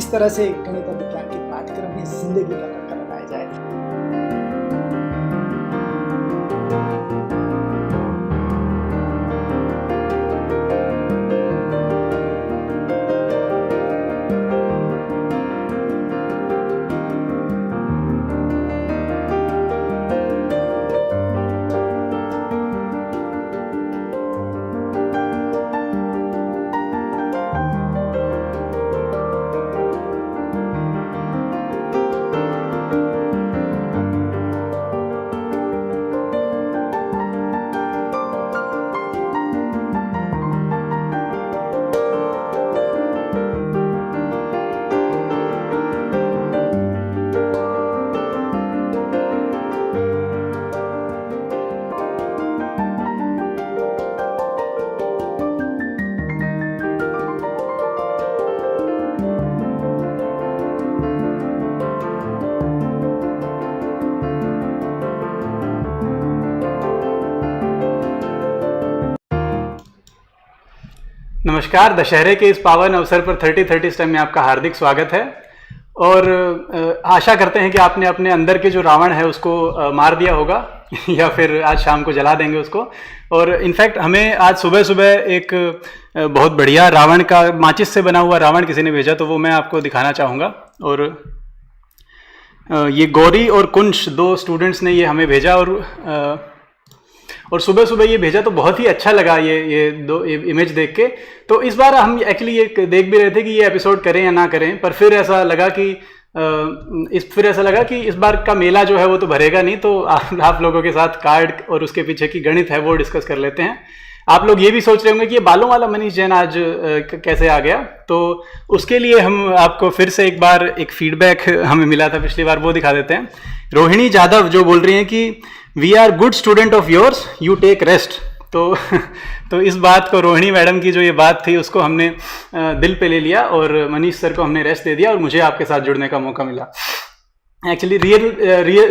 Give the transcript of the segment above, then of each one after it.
किस तरह से गणित विज्ञान के पाठ्यक्रम में जिंदगी का तड़का लगाया जाए। नमस्कार, दशहरे के इस पावन अवसर पर 30-30 स्टेम में आपका हार्दिक स्वागत है। और आशा करते हैं कि आपने अपने अंदर के जो रावण है उसको मार दिया होगा या फिर आज शाम को जला देंगे उसको। और इनफैक्ट हमें आज सुबह सुबह एक बहुत बढ़िया रावण का माचिस से बना हुआ रावण किसी ने भेजा, तो वो मैं आपको दिखाना चाहूँगा। और ये गौरी और कुंश दो स्टूडेंट्स ने ये हमें भेजा, और सुबह सुबह ये भेजा तो बहुत ही अच्छा लगा ये दो इमेज देख के। तो इस बार हम एक्चुअली ये देख भी रहे थे कि ये एपिसोड करें या ना करें, पर फिर ऐसा लगा कि इस बार का मेला जो है वो तो भरेगा नहीं, तो आप लोगों के साथ कार्ड और उसके पीछे की गणित है वो डिस्कस कर लेते हैं। आप लोग ये भी सोच रहे होंगे कि ये बालों वाला मनीष जैन आज कैसे आ गया, तो उसके लिए हम आपको फिर से एक बार एक फीडबैक हमें मिला था पिछली बार, वो दिखा देते हैं। रोहिणी जाधव जो बोल रही हैं कि we are good student of yours, you take rest. तो इस बात को, रोहिणी मैडम की जो ये बात थी उसको हमने दिल पे ले लिया और मनीष सर को हमने रेस्ट दे दिया और मुझे आपके साथ जुड़ने का मौका मिला। एक्चुअली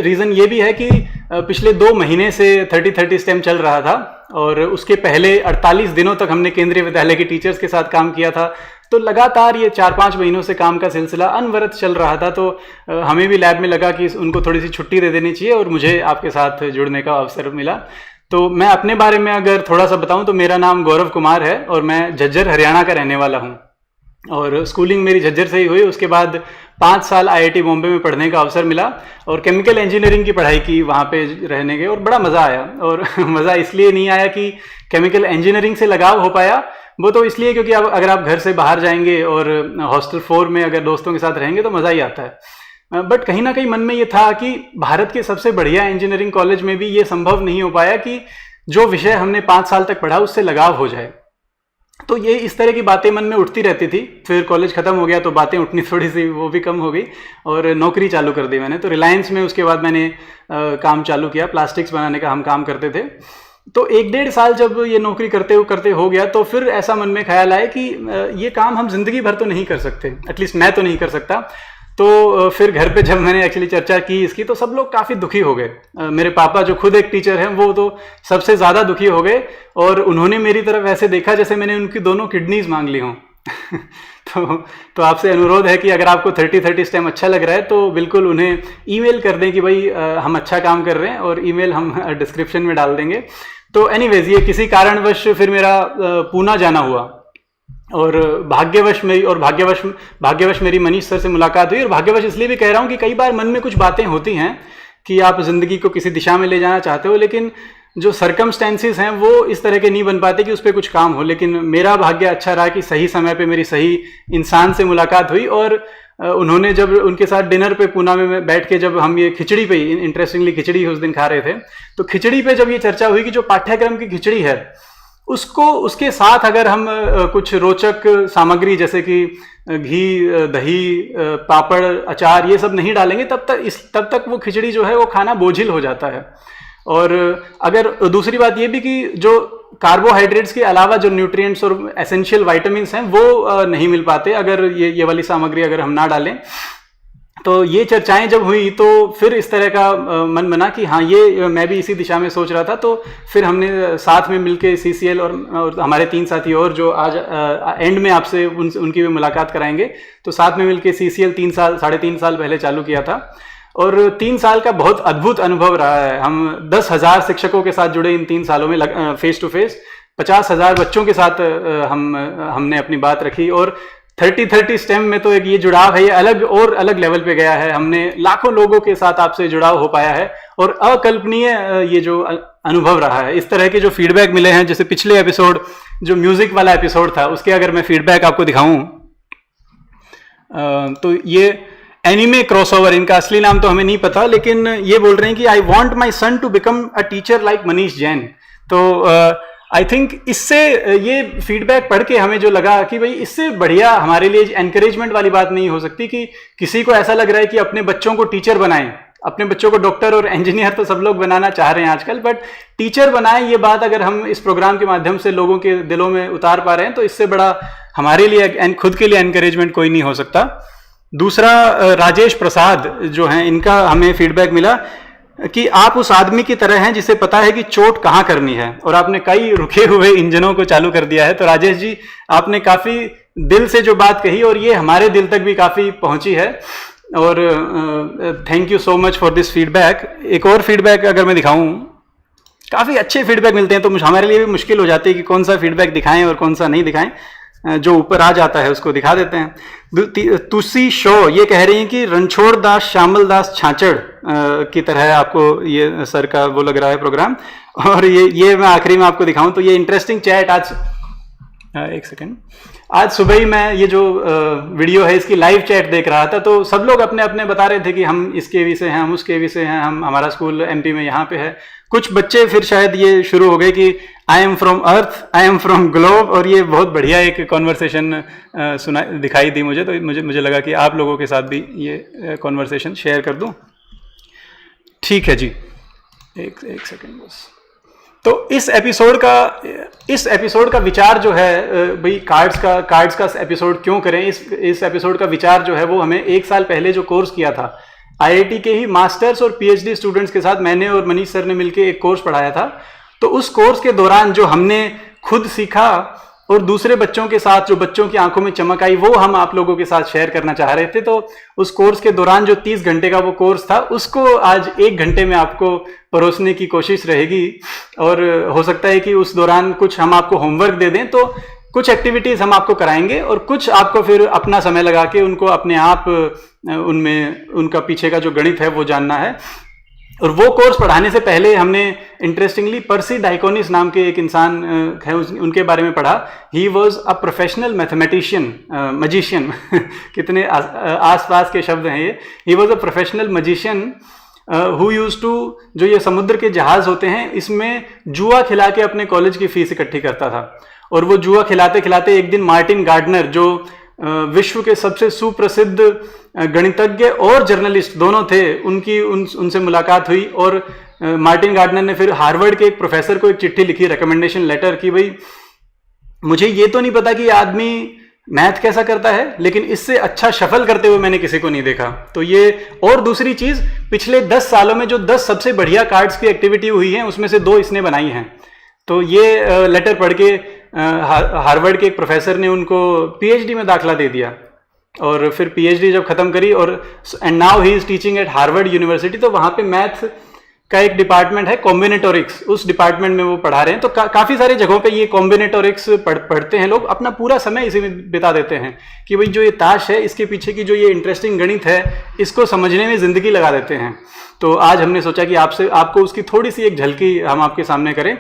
रीज़न ये भी है कि पिछले 2 महीने से 30-30 स्टेम चल रहा था, और उसके पहले 48 दिनों तक हमने केंद्रीय विद्यालय के टीचर्स के साथ काम किया था। तो लगातार ये 4-5 महीनों से काम का सिलसिला अनवरत चल रहा था। तो हमें भी लैब में लगा कि उनको थोड़ी सी छुट्टी दे देनी चाहिए, और मुझे आपके साथ जुड़ने का अवसर मिला। तो मैं अपने बारे में अगर थोड़ा सा बताऊं तो मेरा नाम गौरव कुमार है और मैं झज्जर हरियाणा का रहने वाला हूं, और स्कूलिंग मेरी झज्जर से ही हुई। उसके बाद 5 साल IIT बॉम्बे में पढ़ने का अवसर मिला और केमिकल इंजीनियरिंग की पढ़ाई की वहाँ पे रहने के, और बड़ा मज़ा आया। और मज़ा इसलिए नहीं आया कि केमिकल इंजीनियरिंग से लगाव हो पाया, वो तो इसलिए क्योंकि अब अगर आप घर से बाहर जाएंगे और हॉस्टल 4 में अगर दोस्तों के साथ रहेंगे तो मज़ा ही आता है। बट कहीं ना कहीं मन में ये था कि भारत के सबसे बढ़िया इंजीनियरिंग कॉलेज में भी ये संभव नहीं हो पाया कि जो विषय हमने 5 साल तक पढ़ा उससे लगाव हो जाए। तो ये इस तरह की बातें मन में उठती रहती थी। फिर कॉलेज ख़त्म हो गया तो बातें उठनी थोड़ी सी वो भी कम हो गई, और नौकरी चालू कर दी मैंने। तो रिलायंस में उसके बाद मैंने काम चालू किया, प्लास्टिक्स बनाने का हम काम करते थे। तो 1-1.5 साल जब ये नौकरी करते हो गया, तो फिर ऐसा मन में ख्याल आया कि ये काम हम जिंदगी भर तो नहीं कर सकते, एटलीस्ट मैं तो नहीं कर सकता। तो फिर घर पे जब मैंने एक्चुअली चर्चा की इसकी, तो सब लोग काफ़ी दुखी हो गए। मेरे पापा जो खुद एक टीचर हैं वो तो सबसे ज़्यादा दुखी हो गए, और उन्होंने मेरी तरफ ऐसे देखा जैसे मैंने उनकी दोनों किडनीज मांग ली हों। तो आपसे अनुरोध है कि अगर आपको 30-30 स्टेम अच्छा लग रहा है तो बिल्कुल उन्हें ईमेल कर दें कि भाई हम अच्छा काम कर रहे हैं, और ईमेल हम डिस्क्रिप्शन में डाल देंगे। तो एनीवेज ये किसी कारणवश फिर मेरा पूना जाना हुआ, और भाग्यवश मेरी मनीष सर से मुलाकात हुई। और भाग्यवश इसलिए भी कह रहा हूँ कि कई बार मन में कुछ बातें होती हैं कि आप ज़िंदगी को किसी दिशा में ले जाना चाहते हो, लेकिन जो सर्कमस्टेंसेस हैं वो इस तरह के नहीं बन पाते कि उस पर कुछ काम हो। लेकिन मेरा भाग्य अच्छा रहा कि सही समय पे मेरी सही इंसान से मुलाकात हुई, और उन्होंने जब उनके साथ डिनर पे पूना में बैठ के जब हम ये खिचड़ी पे, इंटरेस्टिंगली खिचड़ी उस दिन खा रहे थे, तो खिचड़ी पे जब ये चर्चा हुई कि जो पाठ्यक्रम की खिचड़ी है उसके साथ अगर हम कुछ रोचक सामग्री जैसे कि घी, दही, पापड़, अचार ये सब नहीं डालेंगे तब तक वो खिचड़ी जो है वो खाना बोझिल हो जाता है। और अगर दूसरी बात ये भी कि जो कार्बोहाइड्रेट्स के अलावा जो न्यूट्रिएंट्स और एसेंशियल विटामिन्स हैं वो नहीं मिल पाते अगर ये वाली सामग्री अगर हम ना डालें। तो ये चर्चाएं जब हुई तो फिर इस तरह का मन बना कि हाँ ये मैं भी इसी दिशा में सोच रहा था। तो फिर हमने साथ में मिलके CCL और हमारे 3 साथी और जो आज एंड में आपसे उनकी भी मुलाकात कराएंगे, तो साथ में मिलके CCL 3.5 साल पहले चालू किया था और 3 साल का बहुत अद्भुत अनुभव रहा है। हम 10,000 शिक्षकों के साथ जुड़े इन 3 सालों में फेस टू फेस, 50,000 बच्चों के साथ हमने अपनी बात रखी और 30 स्टेम में तो एक ये जुड़ाव है, ये अलग लेवल पे गया है। हमने लाखों लोगों के साथ आपसे जुड़ाव हो पाया है और अकल्पनीय ये जो अनुभव रहा है। इस तरह के जो फीडबैक मिले हैं, जैसे पिछले एपिसोड जो म्यूजिक वाला एपिसोड था उसके अगर मैं फीडबैक आपको दिखाऊं तो ये एनिमे क्रॉसओवर, इनका असली नाम तो हमें नहीं पता, लेकिन ये बोल रहे हैं कि I want my son to become a teacher like Manish Jain. तो आई थिंक इससे ये फीडबैक पढ़ के हमें जो लगा कि भाई इससे बढ़िया हमारे लिए एनकरेजमेंट वाली बात नहीं हो सकती कि किसी को ऐसा लग रहा है कि अपने बच्चों को टीचर बनाएं, अपने बच्चों को डॉक्टर और इंजीनियर तो सब लोग बनाना चाह रहे हैं आजकल, बट टीचर बनाएं, ये बात अगर हम इस प्रोग्राम के माध्यम से लोगों के दिलों में उतार पा रहे हैं तो इससे बड़ा हमारे लिए खुद के लिए एनकरेजमेंट कोई नहीं हो सकता। दूसरा, राजेश प्रसाद जो हैं, इनका हमें फीडबैक मिला कि आप उस आदमी की तरह हैं जिसे पता है कि चोट कहाँ करनी है और आपने कई रुके हुए इंजनों को चालू कर दिया है। तो राजेश जी, आपने काफ़ी दिल से जो बात कही और ये हमारे दिल तक भी काफ़ी पहुंची है और thank you so much for this feedback. एक और फीडबैक अगर मैं दिखाऊं, काफ़ी अच्छे फीडबैक मिलते हैं तो हमारे लिए भी मुश्किल हो जाती है कि कौन सा फीडबैक दिखाएं और कौन सा नहीं दिखाएं। जो ऊपर आ जाता है उसको दिखा देते हैं। तुसी शो ये कह रही हैं कि रणछोड़ दास श्यामल दास छाछड़ की तरह आपको ये सर का वो लग रहा है प्रोग्राम। और ये मैं आखिरी में आपको दिखाऊं तो ये इंटरेस्टिंग चैट आज एक सेकेंड, आज सुबह ही मैं ये जो वीडियो है इसकी लाइव चैट देख रहा था तो सब लोग अपने अपने बता रहे थे कि हम इस केवी से हैं, हम उस केवी से हैं, हमारा स्कूल MP में यहाँ पे है। कुछ बच्चे फिर शायद ये शुरू हो गए कि I am from earth, I am from globe, और ये बहुत बढ़िया एक कॉन्वर्सेशन दिखाई दी मुझे। तो मुझे लगा कि आप लोगों के साथ भी ये कॉन्वर्सेशन शेयर कर दूं। ठीक है जी, एक सेकेंड बस। तो इस एपिसोड का विचार जो है भाई, कार्ड्स का एपिसोड क्यों करें, इस एपिसोड का विचार जो है वो हमें 1 साल पहले जो कोर्स किया था IIT के ही मास्टर्स और PhD स्टूडेंट्स के साथ, मैंने और मनीष सर ने मिलकर एक कोर्स पढ़ाया था। तो उस कोर्स के दौरान जो हमने खुद सीखा और दूसरे बच्चों के साथ जो बच्चों की आंखों में चमक आई वो हम आप लोगों के साथ शेयर करना चाह रहे थे। तो उस कोर्स के दौरान जो 30 घंटे का वो कोर्स था उसको आज 1 घंटे में आपको परोसने की कोशिश रहेगी। और हो सकता है कि उस दौरान कुछ हम आपको होमवर्क दे दें, तो कुछ एक्टिविटीज हम आपको कराएंगे और कुछ आपको फिर अपना समय लगा के उनको अपने आप उनमें उनका पीछे का जो गणित है वो जानना है। और वो कोर्स पढ़ाने से पहले हमने इंटरेस्टिंगली पर्सी डाइकोनिस नाम के एक इंसान है उनके बारे में पढ़ा। He was a professional mathematician, magician कितने आसपास के शब्द हैं ये। He was a professional magician who use to, जो ये समुद्र के जहाज होते हैं इसमें जुआ खिला के अपने कॉलेज की फीस इकट्ठी करता था। और वो जुआ खिलाते खिलाते एक दिन मार्टिन गार्डनर, जो विश्व के सबसे सुप्रसिद्ध गणितज्ञ और जर्नलिस्ट दोनों थे, उनसे मुलाकात हुई। और मार्टिन गार्डनर ने फिर हार्वर्ड के एक प्रोफेसर को एक चिट्ठी लिखी, रिकमेंडेशन लेटर, कि भाई मुझे ये तो नहीं पता कि ये आदमी मैथ कैसा करता है, लेकिन इससे अच्छा शफल करते हुए मैंने किसी को नहीं देखा। तो ये, और दूसरी चीज, पिछले 10 सालों में जो 10 सबसे बढ़िया कार्ड्स की एक्टिविटी हुई है उसमें से 2 इसने बनाई हैं। तो ये लेटर पढ़ के हार्वर्ड के एक प्रोफेसर ने उनको PhD में दाखला दे दिया और फिर PhD जब खत्म करी और and now he is teaching eight Harvard university. तो वहाँ पे मैथ का एक डिपार्टमेंट है कॉम्बिनेटोरिक्स, उस डिपार्टमेंट में वो पढ़ा रहे हैं। तो काफ़ी सारी जगहों पे ये कॉम्बिनेटोरिक्स पढ़ते हैं लोग, अपना पूरा समय इसी में बिता देते हैं कि भाई जो ये ताश है इसके पीछे की जो ये इंटरेस्टिंग गणित है इसको समझने में ज़िंदगी लगा देते हैं। तो आज हमने सोचा कि आपको उसकी थोड़ी सी एक झलकी हम आपके सामने करें।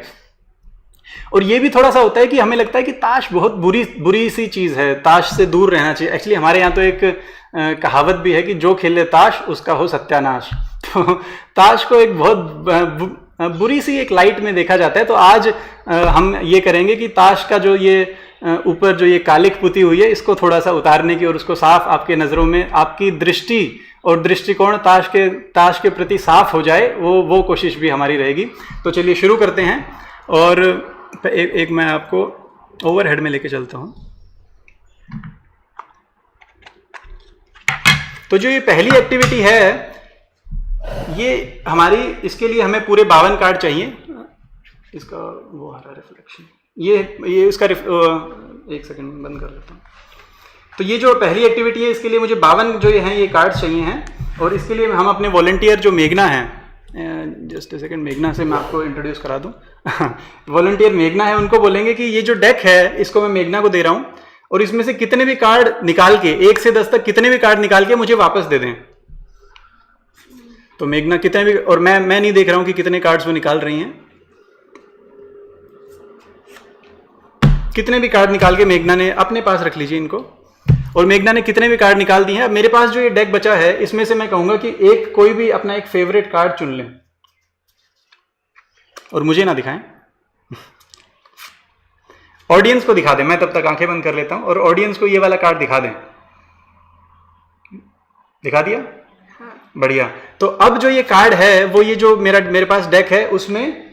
और ये भी थोड़ा सा होता है कि हमें लगता है कि ताश बहुत बुरी सी चीज़ है, ताश से दूर रहना चाहिए। एक्चुअली हमारे यहाँ तो एक कहावत भी है कि जो खेले ताश उसका हो सत्यानाश। तो ताश को एक बहुत बुरी सी एक लाइट में देखा जाता है। तो आज हम ये करेंगे कि ताश का जो ये ऊपर जो ये कालिक पुती हुई है इसको थोड़ा सा उतारने की और उसको साफ आपके नज़रों में, आपकी दृष्टि और दृष्टिकोण ताश के प्रति साफ हो जाए, वो कोशिश भी हमारी रहेगी। तो चलिए शुरू करते हैं। और एक मैं आपको ओवरहेड में लेके चलता हूं। तो जो ये पहली एक्टिविटी है, ये हमारी, इसके लिए हमें पूरे 52 कार्ड चाहिए। इसका वो आ रहा रिफ्लेक्शन, ये इसका एक सेकंड बंद कर लेता हूँ। तो ये जो पहली एक्टिविटी है, इसके लिए मुझे 52 जो हैं ये कार्ड्स चाहिए हैं। और इसके लिए हम अपने वॉलंटियर जो मेघना है, जस्ट सेकंड, मेघना से मैं आपको इंट्रोड्यूस करा दूं। वॉलंटियर मेघना है, उनको बोलेंगे कि ये जो डेक है इसको मैं मेघना को दे रहा हूं, और इसमें से कितने भी कार्ड निकाल के, 1 से 10 तक कितने भी कार्ड निकाल के मुझे वापस दे दें। तो मेघना कितने भी, और मैं नहीं देख रहा हूं कि कितने कार्ड्स वो निकाल रही हैं। कितने भी कार्ड निकाल के मेघना ने अपने पास रख लीजिए इनको। और मेघना ने कितने भी कार्ड निकाल दिए हैं। अब मेरे पास जो ये डेक बचा है, इसमें से मैं कहूंगा कि कोई भी अपना एक फेवरेट कार्ड चुन लें और मुझे ना दिखाएं, ऑडियंस को दिखा दें। मैं तब तक आंखें बंद कर लेता हूं और ऑडियंस को ये वाला कार्ड दिखा दें। दिखा दिया? हाँ। बढ़िया। तो अब जो ये कार्ड है, वो ये जो मेरे पास डेक है, उसमें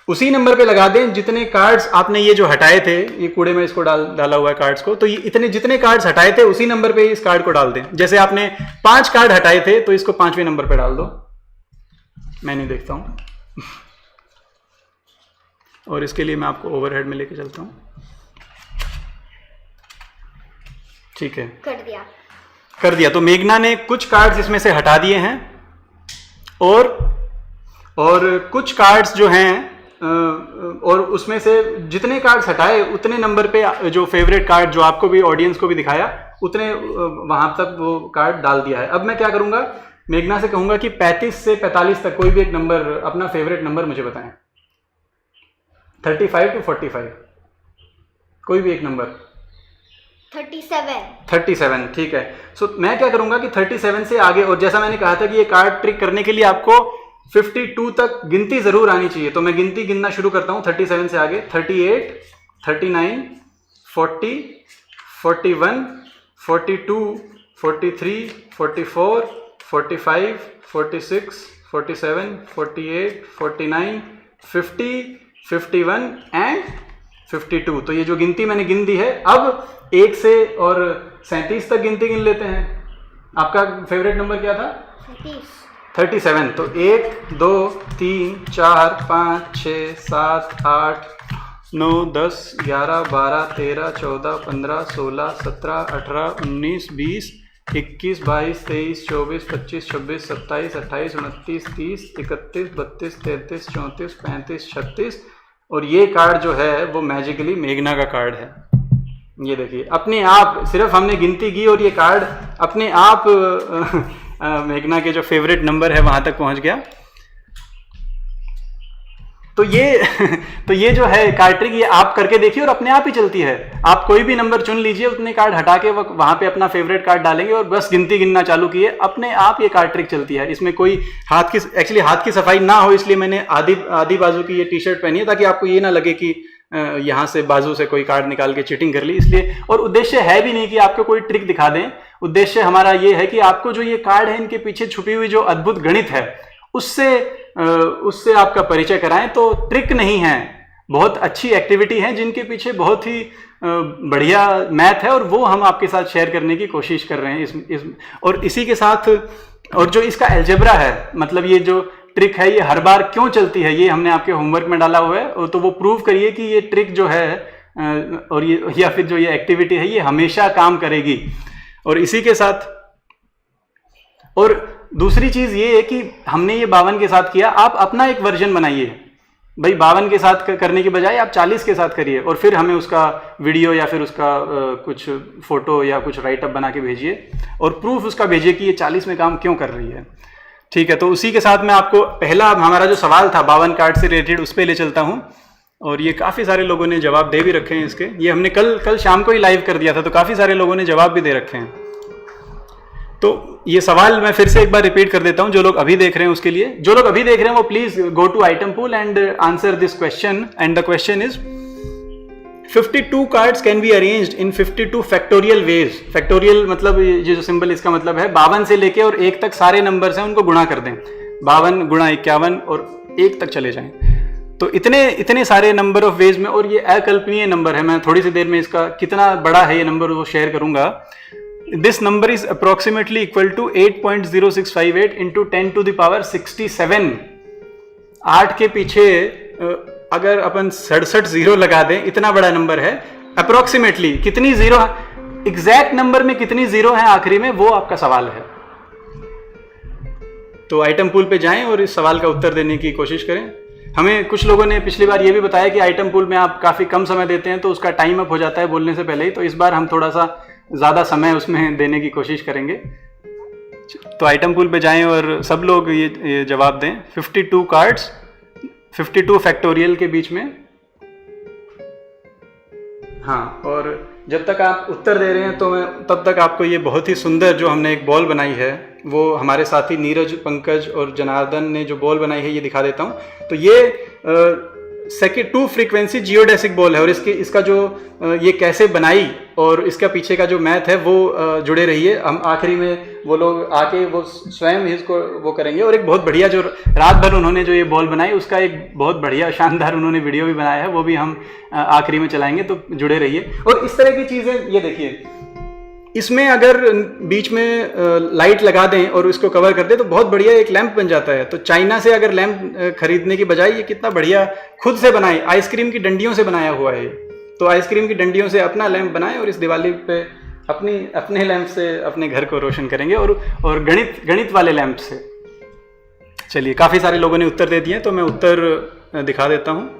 उसी नंबर पे लगा दें जितने कार्ड्स आपने ये जो हटाए थे, ये कूड़े में इसको डाला हुआ है कार्ड्स को, तो ये इतने जितने कार्ड्स हटाए थे उसी नंबर पे इस कार्ड को डाल दें। जैसे आपने 5 कार्ड हटाए थे तो इसको 5वें नंबर पे डाल दो। मैं नहीं देखता हूं और इसके लिए मैं आपको ओवरहेड में लेके चलता हूं। ठीक है, कर दिया। तो मेघना ने कुछ कार्ड्स इसमें से हटा दिए हैं और कुछ कार्ड्स जो हैं, और उसमें से जितने कार्ड्स हटाए उतने नंबर पे जो फेवरेट कार्ड जो आपको भी, ऑडियंस को भी दिखाया, उतने वहां तक वो कार्ड डाल दिया है। अब मैं क्या करूंगा, मेघना से कहूंगा कि 35 से 45 तक कोई भी एक नंबर, अपना फेवरेट नंबर मुझे बताएं। 35 to 45 कोई भी एक नंबर। 37, ठीक है। सो मैं क्या करूंगा कि 37 से आगे, और जैसा मैंने कहा था कि ये कार्ड ट्रिक करने के लिए आपको 52 तक गिनती जरूर आनी चाहिए, तो मैं गिनती गिनना शुरू करता हूं 37 से आगे। 38, 39, 40, 41, 42, 43, 44, 45, 46, 47, 48, 49, 50, 51 एंड 52। तो ये जो गिनती मैंने गिन दी है, अब 1 से और 37 तक गिनती गिन लेते हैं। आपका फेवरेट नंबर क्या था? 37। तो 1, 2, 3, 4, 5, 6, 7, 8, 9, 10, 11, 12, 13, 14, 15, 16, 17, 18, 19, 20, 21, 22, 23, 24, 25, 26, 27, 28, 29, 30, 31, 32, 33, 34, 35, 36, और ये कार्ड जो है वो मैजिकली मेघना का कार्ड है। ये देखिए, अपने आप, सिर्फ हमने गिनती की और ये कार्ड अपने आप मेघना के जो फेवरेट नंबर है वहां तक पहुंच गया। तो ये जो है कार्ड ट्रिक, ये आप करके देखिए और अपने आप ही चलती है। आप कोई भी नंबर चुन लीजिए, उतने कार्ड हटा के वहां पे अपना फेवरेट कार्ड डालेंगे और बस गिनती गिनना चालू किए, अपने आप ये कार्ड ट्रिक चलती है। इसमें कोई हाथ की सफाई ना हो, इसलिए मैंने आधी बाजू की ये टी शर्ट पहनी है, ताकि आपको ये ना लगे कि यहाँ से बाजू से कोई कार्ड निकाल के चीटिंग कर ली, इसलिए। और उद्देश्य है भी नहीं कि आपको कोई ट्रिक दिखा दें, उद्देश्य हमारा ये है कि आपको जो ये कार्ड है, इनके पीछे छुपी हुई जो अद्भुत गणित है, उससे आपका परिचय कराएं। तो ट्रिक नहीं है, बहुत अच्छी एक्टिविटी है जिनके पीछे बहुत ही बढ़िया मैथ है, और वो हम आपके साथ शेयर करने की कोशिश कर रहे हैं। और इसी के साथ, और जो इसका अलजेब्रा है, मतलब ये जो ट्रिक है, ये हर बार क्यों चलती है, ये हमने आपके होमवर्क में डाला हुआ है। और तो वो प्रूव करिए कि ये ट्रिक जो है, और ये, या फिर जो ये एक्टिविटी है, ये हमेशा काम करेगी। और इसी के साथ, और दूसरी चीज ये है कि हमने ये 52 के साथ किया, आप अपना एक वर्जन बनाइए भाई। 52 के साथ करने के बजाय आप 40 के साथ करिए, और फिर हमें उसका वीडियो या फिर उसका कुछ फोटो या कुछ राइटअप बना के भेजिए, और प्रूफ उसका भेजिए कि ये 40 में काम क्यों कर रही है। ठीक है, तो उसी के साथ मैं आपको पहला हमारा जो सवाल था 52 कार्ड से रिलेटेड, उस पर ले चलता हूँ। और ये काफ़ी सारे लोगों ने जवाब दे भी रखे हैं इसके। ये हमने कल शाम को ही लाइव कर दिया था, तो काफ़ी सारे लोगों ने जवाब भी दे रखे हैं। तो ये सवाल मैं फिर से एक बार रिपीट कर देता हूं, जो लोग अभी देख रहे हैं उसके लिए। जो लोग अभी देख रहे हैं वो please go to item pool and answer this question, and the question is 52 cards can be arranged in 52 factorial ways. Factorial मतलब ये जो सिंबल, इसका मतलब है 52 से लेके और 1 तक सारे नंबर्स हैं, उनको गुणा कर दें। 52 गुणा 51 और 1 तक चले जाएं। तो इतने सारे नंबर ऑफ वेज में, और ये अकल्पनीय नंबर है। मैं थोड़ी सी देर में इसका कितना बड़ा है ये नंबर वो शेयर करूंगा। This number is approximately equal to 8.0658 into 10⁻67। 8 के पीछे अगर अपन 67 जीरो लगा दें, इतना बड़ा नंबर है। अप्रोक्सीमेटली कितनी जीरो, एग्जैक्ट नंबर में कितनी जीरो है आखिरी में, वो आपका सवाल है। तो आइटम पूल पे जाएं और इस सवाल का उत्तर देने की कोशिश करें। हमें कुछ लोगों ने पिछली बार ये भी बताया कि आइटम पूल में आप काफ़ी कम समय देते हैं तो उसका टाइम अप हो जाता है बोलने से पहले ही, तो इस बार हम थोड़ा सा ज़्यादा समय उसमें देने की कोशिश करेंगे। तो आइटम पूल पे जाएं और सब लोग ये जवाब दें। 52 कार्ड्स, 52 फैक्टोरियल के बीच में। हाँ, और जब तक आप उत्तर दे रहे हैं तो मैं तब तक आपको ये बहुत ही सुंदर जो हमने एक बॉल बनाई है, वो हमारे साथी नीरज, पंकज और जनार्दन ने जो बॉल बनाई है ये दिखा देता हूँ। तो ये सेकेंड 2 फ्रीक्वेंसी जियोडेसिक बॉल है, और इसका जो ये कैसे बनाई और इसका पीछे का जो मैथ है वो जुड़े रहिए। हम आखिरी में वो लोग आके वो स्वयं ही इसको वो करेंगे। और एक बहुत बढ़िया जो रात भर उन्होंने जो ये बॉल बनाई उसका एक बहुत बढ़िया शानदार उन्होंने वीडियो भी बनाया है, वो भी हम आखिरी में चलाएंगे, तो जुड़े रहिए। और इस तरह की चीज़ें ये देखिए, इसमें अगर बीच में लाइट लगा दें और इसको कवर कर दें तो बहुत बढ़िया एक लैंप बन जाता है। तो चाइना से अगर लैंप खरीदने की बजाय ये कितना बढ़िया खुद से बनाए, आइसक्रीम की डंडियों से बनाया हुआ है। तो आइसक्रीम की डंडियों से अपना लैंप बनाएं और इस दिवाली पे अपने लैंप से अपने घर को रोशन करेंगे, और गणित वाले लैंप से। चलिए, काफ़ी सारे लोगों ने उत्तर दे दिए, तो मैं उत्तर दिखा देता हूँ।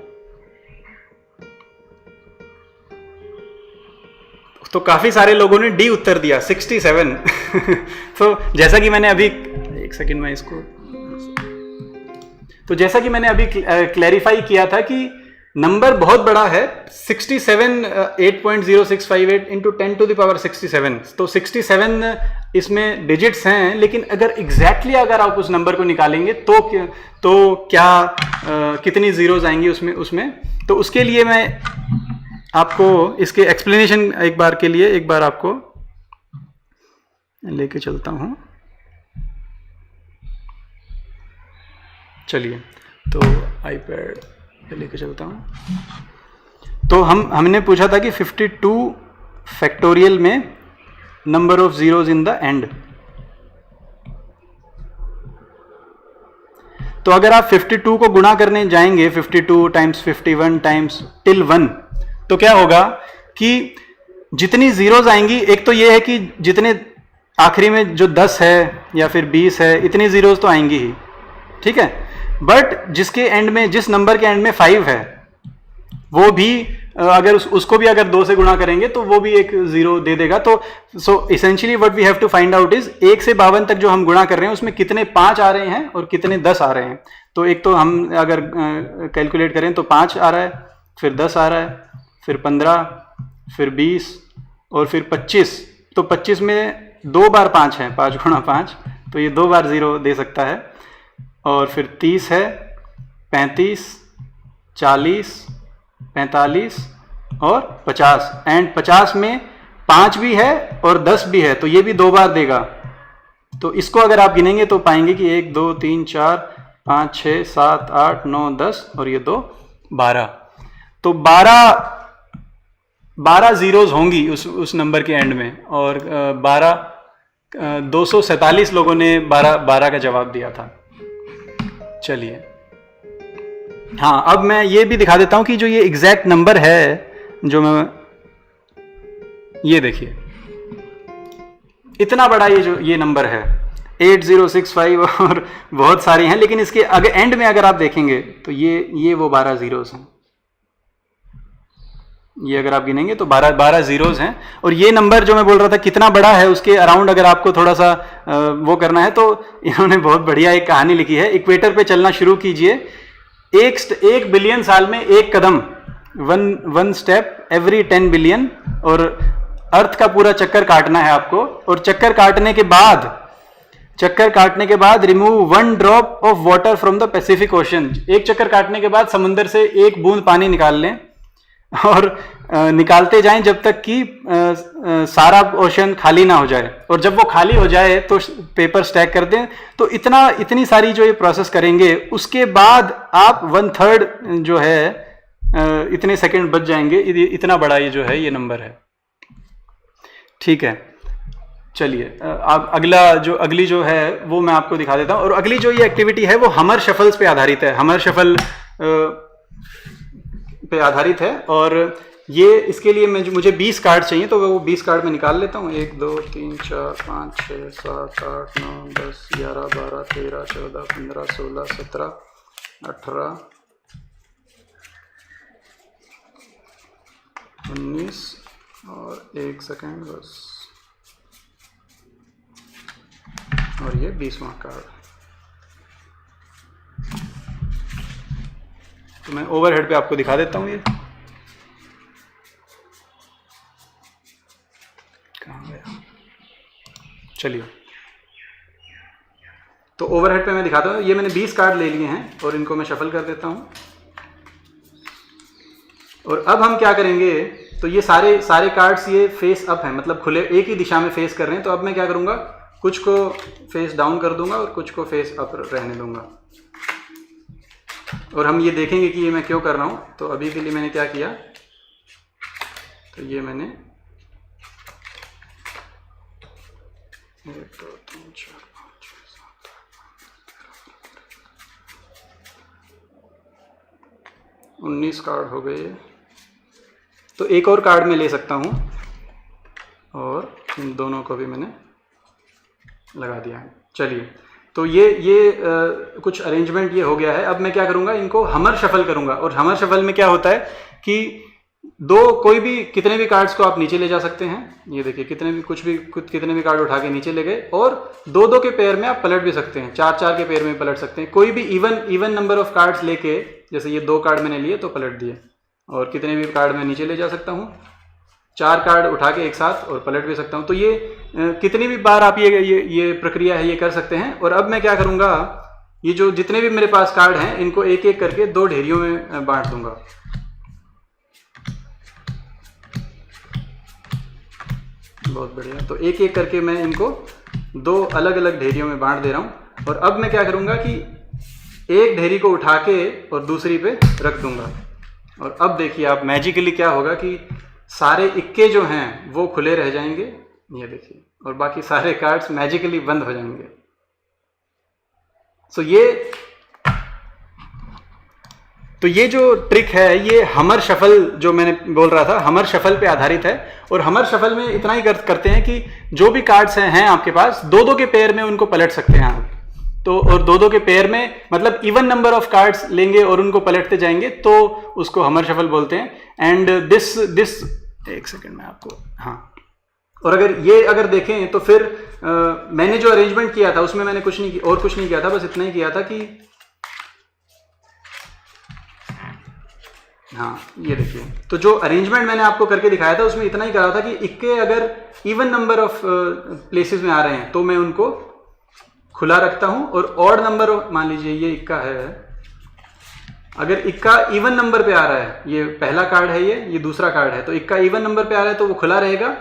तो काफ़ी सारे लोगों ने डी उत्तर दिया, 67। तो जैसा कि मैंने अभी एक सेकंड में इसको, तो जैसा कि मैंने अभी क्लैरिफाई किया था कि नंबर बहुत बड़ा है, 67 8.0658 इंटू 10⁻67। तो 67 इसमें डिजिट्स हैं, लेकिन अगर एग्जैक्टली अगर आप उस नंबर को निकालेंगे तो क्या कितनी जीरोज आएंगी उसमें। तो उसके लिए मैं आपको इसके एक्सप्लेनेशन एक बार आपको लेके चलता हूं। चलिए, तो आईपैड पे लेके चलता हूं। तो हमने पूछा था कि 52 फैक्टोरियल में number of zeros in the end. तो अगर आप 52 को गुणा करने जाएंगे, 52 टाइम्स 51 टाइम्स टिल 1, तो क्या होगा कि जितनी जीरोज आएंगी, एक तो ये है कि जितने आखिरी में जो 10 है या फिर 20 है, इतनी जीरोज तो आएंगी ही, ठीक है। बट जिसके एंड में, जिस नंबर के एंड में 5 है, वो भी अगर उसको भी अगर 2 से गुणा करेंगे तो वो भी एक जीरो दे देगा। तो so essentially what we have to find out is 1 से 52 तक जो हम गुणा कर रहे हैं उसमें कितने 5 आ रहे हैं और कितने 10 आ रहे हैं। तो एक तो हम अगर कैलकुलेट करें तो 5 आ रहा है, फिर 10 आ रहा है, फिर 15, फिर 20 और फिर 25। तो 25 में 2 बार 5 है, 5 गुणा 5, तो ये 2 बार जीरो दे सकता है। और फिर 30 है, 35, 40, 45 और 50, एंड 50 में 5 भी है और 10 भी है, तो ये भी 2 बार देगा। तो इसको अगर आप गिनेंगे तो पाएंगे कि 1 2 3 4 5 6 7 8 9 10 और ये 2 12। तो 12 जीरोज होंगी उस नंबर के एंड में, और 247 लोगों ने 12 का जवाब दिया था। चलिए, हाँ, अब मैं ये भी दिखा देता हूं कि जो ये एग्जैक्ट नंबर है, जो मैं, ये देखिए इतना बड़ा ये नंबर है 8065, और बहुत सारी हैं, लेकिन इसके अगर एंड में अगर आप देखेंगे तो ये वो 12 जीरोज हैं। ये अगर आप गिनेंगे तो 12 जीरोज हैं। और ये नंबर जो मैं बोल रहा था कितना बड़ा है, उसके अराउंड अगर आपको थोड़ा सा वो करना है तो इन्होंने बहुत बढ़िया एक कहानी लिखी है। इक्वेटर पे चलना शुरू कीजिए, 1 बिलियन साल में 1 कदम, वन स्टेप एवरी 10 बिलियन, और अर्थ का पूरा चक्कर काटना है आपको। और चक्कर काटने के बाद remove 1 drop of water from the Pacific ocean. एक चक्कर काटने के बाद समुद्र से 1 बूंद पानी निकाल लें, और निकालते जाएं जब तक कि सारा ओशन खाली ना हो जाए। और जब वो खाली हो जाए तो पेपर स्टैक कर दें। तो इतनी सारी जो ये प्रोसेस करेंगे, उसके बाद आप 1/3 जो है इतने सेकंड बच जाएंगे। इतना बड़ा ये जो है ये नंबर है, ठीक है। चलिए अब अगली जो है वो मैं आपको दिखा देता हूँ। और अगली जो ये एक्टिविटी है वो हमर शफल्स पे आधारित है, हमर शफल पे आधारित है। और ये इसके लिए मुझे 20 कार्ड चाहिए, तो वो 20 कार्ड में निकाल लेता हूँ। 1 2 3 4 5 6 7 8 9 10 11 12 13 14 15 16 17 18 19 और 1 सेकेंड बस, और ये 20वां कार्ड। तो मैं ओवरहेड पे आपको दिखा देता हूँ। ये कहाँ गया, चलिए तो ओवरहेड पे मैं दिखाता हूँ। ये मैंने 20 कार्ड ले लिए हैं और इनको मैं शफल कर देता हूँ। और अब हम क्या करेंगे, तो ये सारे कार्ड्स ये फेस अप हैं, मतलब खुले एक ही दिशा में फेस कर रहे हैं। तो अब मैं क्या करूँगा, कुछ को फेस डाउन कर दूंगा और कुछ को फेस अप रहने दूंगा। और हम ये देखेंगे कि ये मैं क्यों कर रहा हूँ। तो अभी के लिए मैंने क्या किया, तो ये मैंने 1 2 3 4 5 6 7 19 कार्ड हो गए। तो एक और कार्ड मैं ले सकता हूँ और इन दोनों को भी मैंने लगा दिया है। चलिए तो ये कुछ अरेंजमेंट ये हो गया है। अब मैं क्या करूँगा, इनको हमर शफल करूँगा। और हमर शफल में क्या होता है कि कोई भी कितने भी कार्ड्स को आप नीचे ले जा सकते हैं। ये देखिए कितने भी कार्ड उठा के नीचे ले गए, और 2 के पेयर में आप पलट भी सकते हैं, 4 के पेयर में पलट सकते हैं। कोई भी इवन नंबर ऑफ कार्ड्स लेके, जैसे ये 2 कार्ड मैंने लिए तो पलट दिए, और कितने भी कार्ड मैं नीचे ले जा सकता हूँ, 4 कार्ड उठा के एक साथ और पलट भी सकता हूँ। तो ये कितनी भी बार आप ये प्रक्रिया है ये कर सकते हैं। और अब मैं क्या करूँगा, ये जो जितने भी मेरे पास कार्ड हैं इनको एक एक करके 2 ढेरियों में बांट दूंगा। बहुत बढ़िया। तो एक एक करके मैं इनको 2 अलग अलग ढेरियों में बांट दे रहा हूँ। और अब मैं क्या करूँगा कि एक ढेरी को उठा के और दूसरी पे रख दूंगा। और अब देखिए आप मैजिकली क्या होगा कि सारे इक्के जो हैं वो खुले रह जाएंगे, ये देखिए, और बाकी सारे कार्ड्स मैजिकली बंद हो जाएंगे। तो ये जो ट्रिक है ये हमर शफल जो मैंने बोल रहा था, हमर शफल पे आधारित है। और हमर शफल में इतना ही करते हैं कि जो भी कार्ड्स हैं आपके पास, 2 के पेयर में उनको पलट सकते हैं आप। तो और 2 के पेयर में मतलब इवन नंबर ऑफ कार्ड्स लेंगे और उनको पलटते जाएंगे, तो उसको हमर शफल बोलते हैं। एंड दिस एक सेकंड में आपको, हाँ। और अगर देखें तो फिर मैंने जो अरेंजमेंट किया था उसमें मैंने कुछ नहीं किया था, बस इतना ही किया था कि हाँ ये देखिए, तो जो अरेंजमेंट मैंने आपको करके दिखाया था उसमें इतना ही करा था कि इक्के अगर इवन नंबर ऑफ प्लेसेस में आ रहे हैं तो मैं उनको खुला रखता हूं। और ऑड नंबर, मान लीजिए ये इक्का है, अगर इक्का इवन नंबर पे आ रहा है, ये पहला कार्ड है, ये दूसरा कार्ड है, तो इक्का इवन नंबर पे आ रहा है तो वो खुला रहेगा।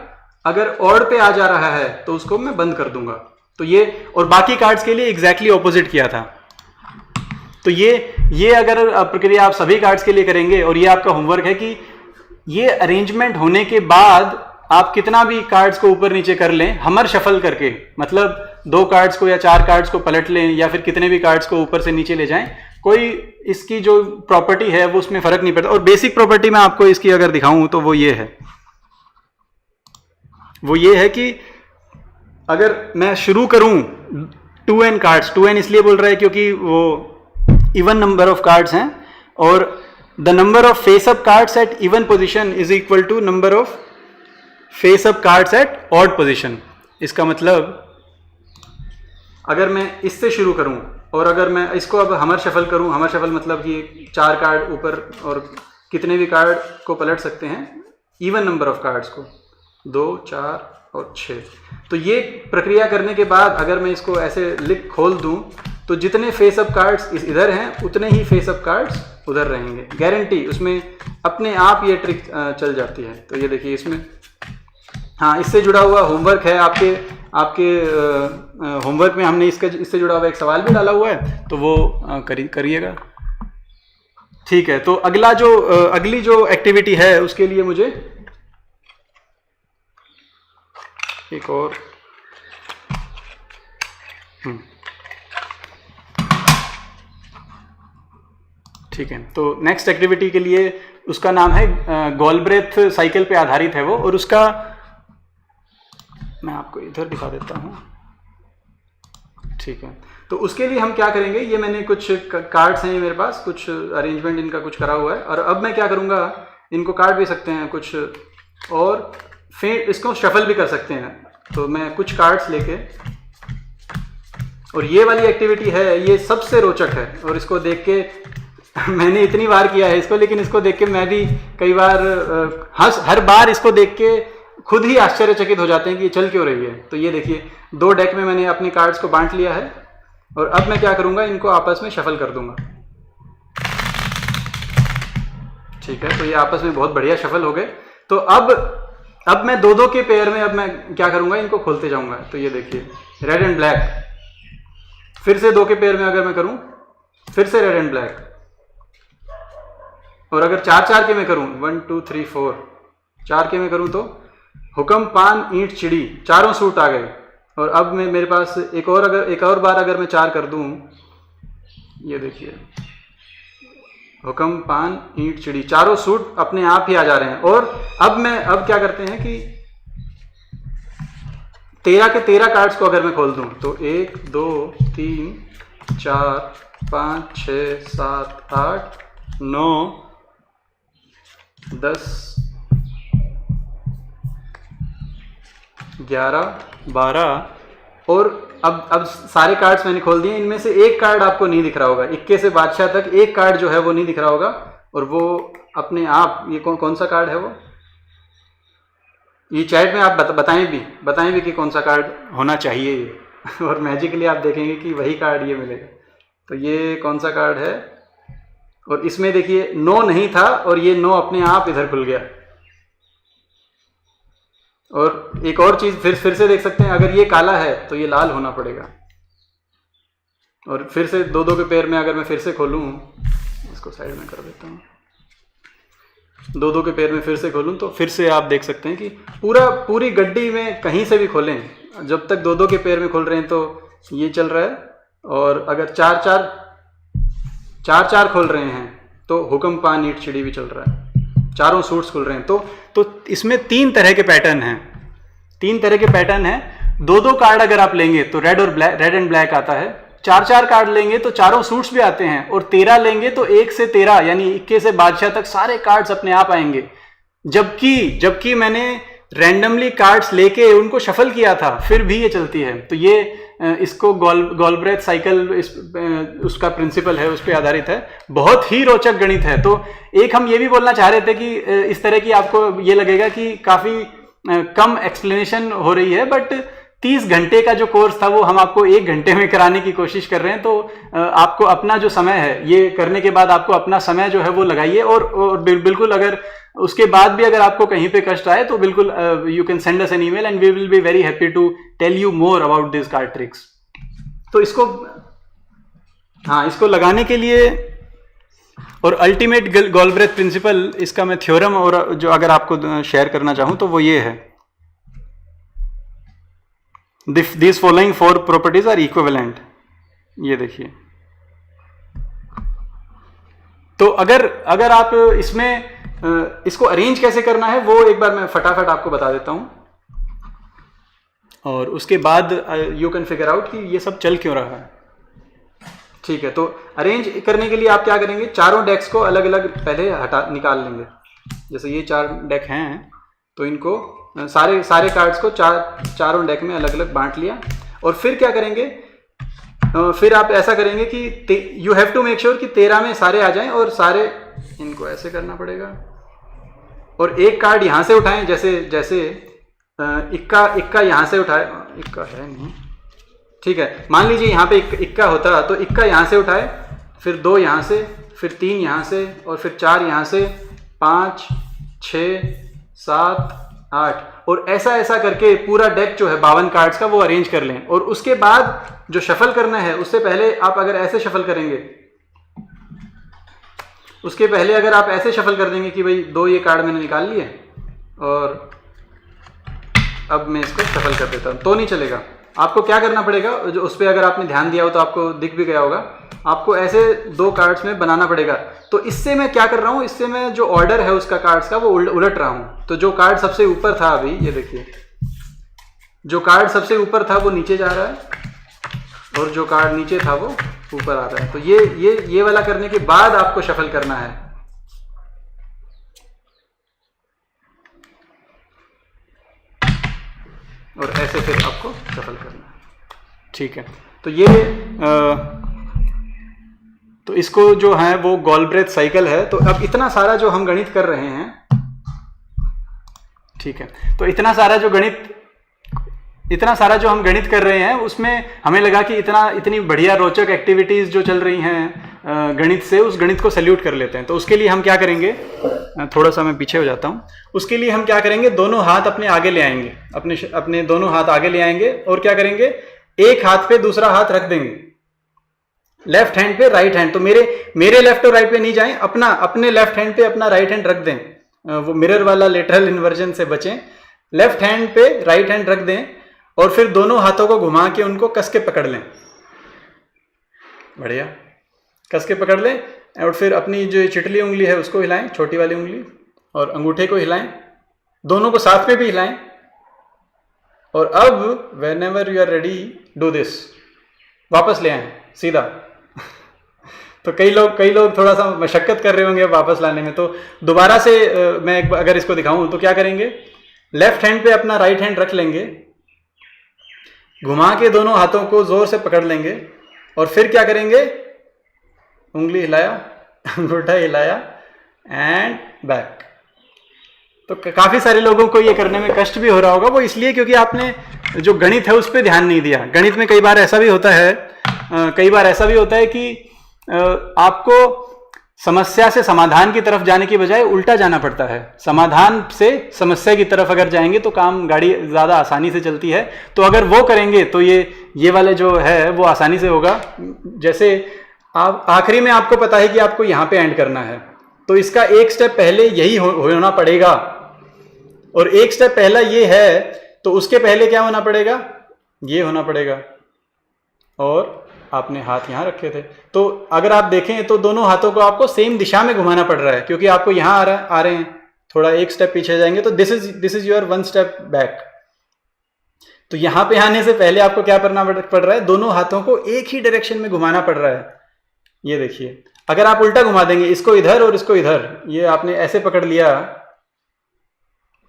अगर ऑड पे आ जा रहा है तो उसको मैं बंद कर दूंगा। तो ये, और बाकी कार्ड्स के लिए एग्जैक्टली ऑपोजिट किया था। तो ये अगर प्रक्रिया आप सभी कार्ड्स के लिए करेंगे, और ये आपका होमवर्क है कि ये अरेंजमेंट होने के बाद आप कितना भी कार्ड्स को ऊपर नीचे कर लें हमर शफल करके, मतलब 2 कार्ड्स को या 4 कार्ड्स को पलट लें या फिर कितने भी कार्ड्स को ऊपर से नीचे ले जाएं, कोई इसकी जो प्रॉपर्टी है वो उसमें फर्क नहीं पड़ता। और बेसिक प्रॉपर्टी मैं आपको इसकी अगर दिखाऊं तो वो ये है कि अगर मैं शुरू करूं 2n कार्ड्स, 2n इसलिए बोल रहा है क्योंकि वो इवन नंबर ऑफ कार्ड्स हैं, और the number of face up cards at even position is equal to number of face up cards at odd position. इसका मतलब अगर मैं इससे शुरू करूं और अगर मैं इसको अब हमर शफल करूं, हमर शफल मतलब कि 4 कार्ड ऊपर और कितने भी कार्ड को पलट सकते हैं, इवन नंबर ऑफ कार्ड्स को, 2 4 और 6। तो ये प्रक्रिया करने के बाद अगर मैं इसको ऐसे खोल दूं तो जितने फेस अप कार्ड्स इधर हैं उतने ही फेस अप कार्ड्स उधर रहेंगे, गारंटी। उसमें अपने आप ये ट्रिक चल जाती है। तो ये देखिए इसमें, हाँ, इससे जुड़ा हुआ होमवर्क है आपके होमवर्क में हमने इससे जुड़ा हुआ एक सवाल भी डाला हुआ है, तो वो करिएगा। ठीक है, तो अगली जो एक्टिविटी है उसके लिए मुझे एक और ठीक है, तो नेक्स्ट एक्टिविटी के लिए उसका नाम है गॉलब्रेथ साइकिल पे आधारित है वो, और उसका मैं आपको इधर दिखा देता हूँ। ठीक है, तो उसके लिए हम क्या करेंगे, ये मैंने कुछ कार्ड्स हैं मेरे पास, कुछ अरेंजमेंट इनका कुछ करा हुआ है, और अब मैं क्या करूँगा, इनको काट भी सकते हैं कुछ, और फिर इसको शफल भी कर सकते हैं। तो मैं कुछ कार्ड्स लेके, और ये वाली एक्टिविटी है, ये सबसे रोचक है, और इसको देख के मैंने इतनी बार किया है इसको, लेकिन इसको देख के मैं भी कई बार हर बार इसको देख के खुद ही आश्चर्यचकित हो जाते हैं कि ये चल क्यों रही है। तो ये देखिए, 2 डेक में मैंने अपने कार्ड्स को बांट लिया है, और अब मैं क्या करूंगा, इनको आपस में शफल कर दूंगा। ठीक है, तो ये आपस में बहुत बढ़िया शफल हो गए। तो अब मैं 2-2 के पेयर में अब मैं क्या करूंगा, इनको खोलते जाऊंगा। तो ये देखिए, रेड एंड ब्लैक, फिर से 2 के पेयर में अगर मैं करूं, फिर से रेड एंड ब्लैक, और अगर 4-4 के में करूं, 1 2 3 4 4 के में करूं, तो हुक्म पान ईंट चिड़ी, चारों सूट आ गए। और अब मैं मेरे पास एक और बार अगर मैं 4 कर दूं, ये देखिए, हुक्म पान ईंट चिड़ी, चारों सूट अपने आप ही आ जा रहे हैं। और अब क्या करते हैं कि 13 के 13 कार्ड्स को अगर मैं खोल दूं, तो 1 2 3 4 5 6 7 8 9 10 11 12, और अब सारे कार्ड्स मैंने खोल दिए। इनमें से एक कार्ड आपको नहीं दिख रहा होगा, 21 से बादशाह तक एक कार्ड जो है वो नहीं दिख रहा होगा, और वो अपने आप, ये कौन सा कार्ड है वो, ये चैट में आप बताएं भी कि कौन सा कार्ड होना चाहिए ये और मैजिकली आप देखेंगे कि वही कार्ड ये मिलेगा। तो ये कौन सा कार्ड है, और इसमें देखिए 9 नहीं था, और ये 9 अपने आप इधर खुल गया। और एक और चीज फिर से देख सकते हैं, अगर ये काला है तो ये लाल होना पड़ेगा। और फिर से 2-2 के पेयर में अगर मैं फिर से खोलूं, इसको साइड में कर देता हूं, 2-2 के पेयर में फिर से खोलूं, तो फिर से आप देख सकते हैं कि पूरी गड्डी में कहीं से भी खोलें, जब तक 2-2 के पेयर में खोल रहे हैं तो ये चल रहा है, और अगर 4-4 खोल रहे हैं तो हुक्म पान ईंट चिड़ी भी चल रहा है, चारों सूट्स खुल रहे हैं। तो इसमें 3 तरह के पैटर्न हैं, 3 तरह के पैटर्न हैं। 2-2 कार्ड अगर आप लेंगे तो रेड एंड ब्लैक आता है, 4-4 कार्ड लेंगे तो चारों सूट्स भी आते हैं, और 13 लेंगे तो 1 से 13 यानी 21 से बादशाह तक सारे कार्ड्स अपने आप आएंगे। जबकि मैंने रैंडमली कार्ड्स लेके उनको शफल किया था, फिर भी ये चलती है। तो ये इसको गॉलब्रेथ साइकिल उसका प्रिंसिपल है, उस पर आधारित है। बहुत ही रोचक गणित है। तो एक हम ये भी बोलना चाह रहे थे कि इस तरह की आपको ये लगेगा कि काफी कम एक्सप्लेनेशन हो रही है, बट 30 घंटे का जो कोर्स था वो हम आपको 1 घंटे में कराने की कोशिश कर रहे हैं। तो आपको अपना जो समय है, ये करने के बाद आपको अपना समय जो है वो लगाइए, और बिल्कुल अगर उसके बाद भी अगर आपको कहीं पे कष्ट आए तो बिल्कुल you can send us an email and we will be very happy to tell you more about this card tricks. तो इसको लगाने के लिए, और अल्टीमेट गॉलब्रेथ प्रिंसिपल, इसका मैं थ्योरम और जो अगर आपको शेयर करना चाहूं तो वो ये है, these following 4 properties are equivalent। ये देखिए, तो अगर आप इसमें इसको अरेंज कैसे करना है वो एक बार मैं फटाफट आपको बता देता हूं, और उसके बाद यू कैन फिगर आउट कि ये सब चल क्यों रहा है। ठीक है, तो अरेंज करने के लिए आप क्या करेंगे, चारों डेक्स को अलग अलग पहले निकाल लेंगे। जैसे ये 4 डेक हैं, तो इनको सारे कार्ड्स को चारों डेक में अलग अलग बांट लिया। और फिर क्या करेंगे, फिर आप ऐसा करेंगे कि you have to make sure कि 13 में सारे आ जाएं, और सारे इनको ऐसे करना पड़ेगा, और एक कार्ड यहां से उठाएं, जैसे इक्का यहां से उठाए, इक्का है नहीं, ठीक है, मान लीजिए यहां पे इक्का होता तो इक्का यहां से उठाए, फिर 2 यहां से, फिर 3 यहां से, और फिर 4 यहां से, 5 6 7 8, और ऐसा करके पूरा डेक जो है 52 कार्ड्स का वो अरेंज कर लें। और उसके बाद जो शफल करना है, उससे पहले आप अगर ऐसे शफल करेंगे, उसके पहले अगर आप ऐसे शफल कर देंगे कि भाई 2 ये कार्ड मैंने निकाल लिए, और अब मैं इसको शफल कर देता हूं, तो नहीं चलेगा। आपको क्या करना पड़ेगा, जो उस पर अगर आपने ध्यान दिया हो तो आपको दिख भी गया होगा, आपको ऐसे 2 कार्ड्स में बनाना पड़ेगा। तो इससे मैं क्या कर रहा हूँ, इससे मैं जो ऑर्डर है उसका कार्ड्स का वो उलट रहा हूँ। तो जो कार्ड सबसे ऊपर था अभी, ये देखिए, जो कार्ड सबसे ऊपर था वो नीचे जा रहा है और जो कार्ड नीचे था वो ऊपर आ रहा है। तो ये वाला करने के बाद आपको शफल करना है। और ऐसे फिर आपको शफल करना है। ठीक है, तो ये तो इसको जो है वो गॉलब्रेथ साइकिल है। तो अब इतना सारा जो हम गणित कर रहे हैं, ठीक है, तो इतना सारा जो हम गणित कर रहे हैं उसमें हमें लगा कि इतनी बढ़िया रोचक एक्टिविटीज जो चल रही हैं गणित से, उस गणित को सैल्यूट कर लेते हैं। तो उसके लिए हम क्या करेंगे, थोड़ा सा मैं पीछे हो जाता हूं। उसके लिए हम क्या करेंगे, दोनों हाथ अपने आगे ले आएंगे, अपने दोनों हाथ आगे ले आएंगे और क्या करेंगे, एक हाथ पे दूसरा हाथ रख देंगे, लेफ्ट हैंड पे राइट हैंड। तो मेरे लेफ्ट और राइट पे नहीं जाएं, अपने लेफ्ट हैंड पे अपना राइट हैंड रख दें, वो मिरर वाला लेटरल इन्वर्जन से बचें। लेफ्ट हैंड पे राइट हैंड रख दें और फिर दोनों हाथों को घुमा के उनको कस के पकड़ लें, बढ़िया, कस के पकड़ लें। और फिर अपनी जो चिटली उंगली है उसको हिलाएं, छोटी वाली उंगली, और अंगूठे को हिलाएं, दोनों को साथ में भी हिलाएं। और अब whenever you are ready do this, वापस ले आएं सीधा। तो कई लोग थोड़ा सा मशक्कत कर रहे होंगे वापस लाने में। तो दोबारा से मैं अगर इसको दिखाऊं तो क्या करेंगे, लेफ्ट हैंड पे अपना राइट हैंड रख लेंगे, घुमा के दोनों हाथों को जोर से पकड़ लेंगे और फिर क्या करेंगे, उंगली हिलाया, अंगूठा हिलाया एंड बैक। तो काफी सारे लोगों को ये करने में कष्ट भी हो रहा होगा, वो इसलिए क्योंकि आपने जो गणित है उस पर ध्यान नहीं दिया। गणित में कई बार ऐसा भी होता है कि आपको समस्या से समाधान की तरफ जाने की बजाय उल्टा जाना पड़ता है। समाधान से समस्या की तरफ अगर जाएंगे तो गाड़ी ज़्यादा आसानी से चलती है। तो अगर वो करेंगे तो ये वाले जो है वो आसानी से होगा। जैसे आप आखिरी में आपको पता है कि आपको यहाँ पे एंड करना है, तो इसका एक स्टेप पहले यही होना पड़ेगा, और एक स्टेप पहला ये है तो उसके पहले क्या होना पड़ेगा, ये होना पड़ेगा। और आपने हाथ यहाँ रखे थे, तो अगर आप देखें तो दोनों हाथों को आपको सेम दिशा में घुमाना पड़ रहा है, क्योंकि आपको यहाँ आ रहे हैं, थोड़ा एक स्टेप पीछे जाएंगे तो this is your 1 step back. तो यहाँ पे आने से पहले आपको क्या करना पड़ रहा है, दोनों हाथों को एक ही डायरेक्शन में घुमाना पड़ रहा है। ये देखिए, अगर आप उल्टा घुमा देंगे, इसको इधर और इसको इधर, ये आपने ऐसे पकड़ लिया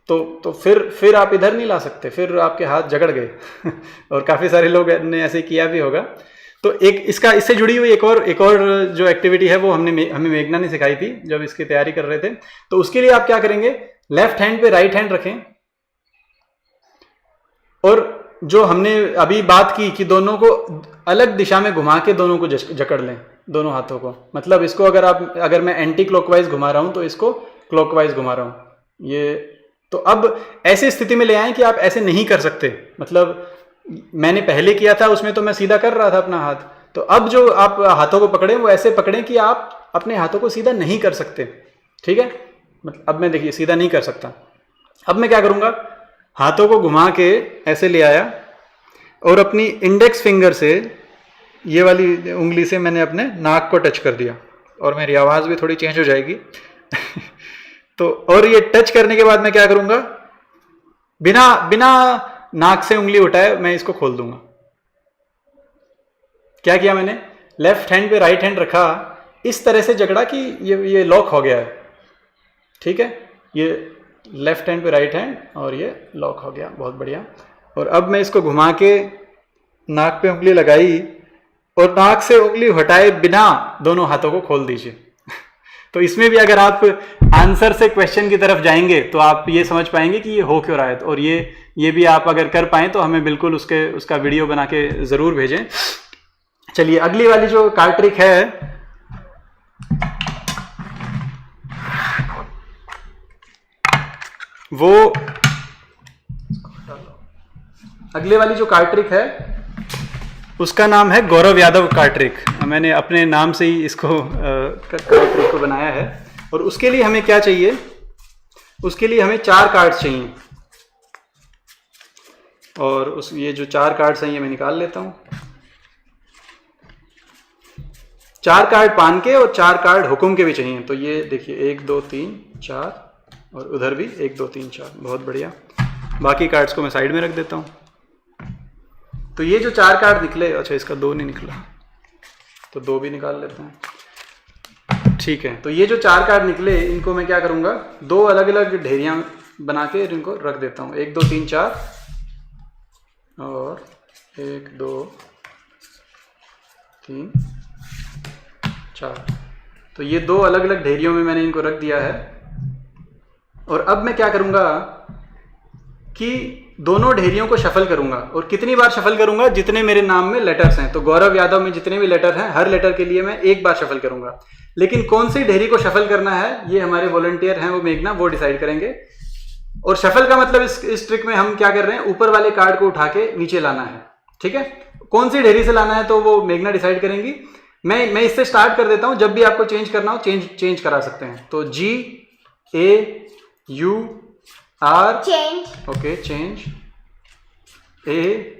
तो फिर आप इधर नहीं ला सकते, फिर आपके हाथ जकड़ गए। और काफी सारे लोग ने ऐसे किया भी होगा। तो इससे जुड़ी हुई एक और जो एक्टिविटी है वो हमें मेघना ने सिखाई थी जब इसकी तैयारी कर रहे थे। तो उसके लिए आप क्या करेंगे, लेफ्ट हैंड पे राइट हैंड रखें, और जो हमने अभी बात की कि दोनों को अलग दिशा में घुमा के दोनों को जकड़ लें, दोनों हाथों को। मतलब इसको अगर मैं एंटी क्लॉकवाइज घुमा रहा हूं तो इसको क्लॉकवाइज घुमा रहा हूं। ये तो अब ऐसी स्थिति में ले आए कि आप ऐसे नहीं कर सकते। मतलब मैंने पहले किया था उसमें तो मैं सीधा कर रहा था अपना हाथ, तो अब जो आप हाथों को पकड़ें वो ऐसे पकड़ें कि आप अपने हाथों को सीधा नहीं कर सकते। ठीक है, मतलब अब मैं देखिए सीधा नहीं कर सकता। अब मैं क्या करूंगा, हाथों को घुमा के ऐसे ले आया और अपनी इंडेक्स फिंगर से, ये वाली उंगली से मैंने अपने नाक को टच कर दिया, और मेरी आवाज़ भी थोड़ी चेंज हो जाएगी। तो और ये टच करने के बाद मैं क्या करूंगा, बिना नाक से उंगली उठाए मैं इसको खोल दूंगा। क्या किया मैंने, लेफ्ट हैंड पे राइट हैंड रखा, इस तरह से जकड़ा कि ये लॉक हो गया है। ठीक है, ये लेफ्ट हैंड पे राइट हैंड और ये लॉक हो गया, बहुत बढ़िया। और अब मैं इसको घुमा के नाक पे उंगली लगाई और नाक से उंगली हटाए बिना दोनों हाथों को खोल दीजिए। तो इसमें भी अगर आप आंसर से क्वेश्चन की तरफ जाएंगे तो आप ये समझ पाएंगे कि ये हो क्यों रहा है। और ये भी आप अगर कर पाएं तो हमें बिल्कुल उसका वीडियो बना के ज़रूर भेजें। चलिए अगली वाली जो कार्ड ट्रिक है, वो अगले वाली जो कार्ड ट्रिक है उसका नाम है गौरव यादव कार्ड ट्रिक। मैंने अपने नाम से ही इसको कार्ड ट्रिक को बनाया है। और उसके लिए हमें क्या चाहिए, उसके लिए हमें 4 कार्ड्स चाहिए। और उस ये जो 4 कार्ड्स हैं ये मैं निकाल लेता हूँ। 4 कार्ड पान के और 4 कार्ड हुकुम के भी चाहिए। तो ये देखिए 1 2 3 4 और उधर भी 1 2 3 4, बहुत बढ़िया। बाकी कार्ड्स को मैं साइड में रख देता हूँ। तो ये जो 4 कार्ड निकले, अच्छा इसका 2 नहीं निकला तो 2 भी निकाल लेते हैं, ठीक है। तो ये जो 4 कार्ड निकले इनको मैं क्या करूँगा, 2 अलग अलग ढेरियाँ बना के इनको रख देता हूँ। 1 2 3 4 और 1 2 3 4। तो ये 2 अलग अलग ढेरियों में मैंने इनको रख दिया है। और अब मैं क्या करूँगा कि दोनों ढेरियों को शफल करूंगा। और कितनी बार शफल करूंगा, जितने मेरे नाम में लेटर्स हैं। तो गौरव यादव में जितने भी लेटर हैं, हर लेटर के लिए मैं 1 बार शफल करूंगा। लेकिन कौन सी ढेरी को शफल करना है ये हमारे वॉलंटियर हैं, वो मेघना, वो डिसाइड करेंगे। और शफल का मतलब इस ट्रिक में हम क्या कर रहे हैं, ऊपर वाले कार्ड को उठा के नीचे लाना है, ठीक है। कौन सी ढेरी से लाना है तो वो मेघना डिसाइड करेंगी। मैं इससे स्टार्ट कर देता हूं, जब भी आपको चेंज करना हो चेंज करा सकते हैं। तो GAUR change, okay, change. AVYAD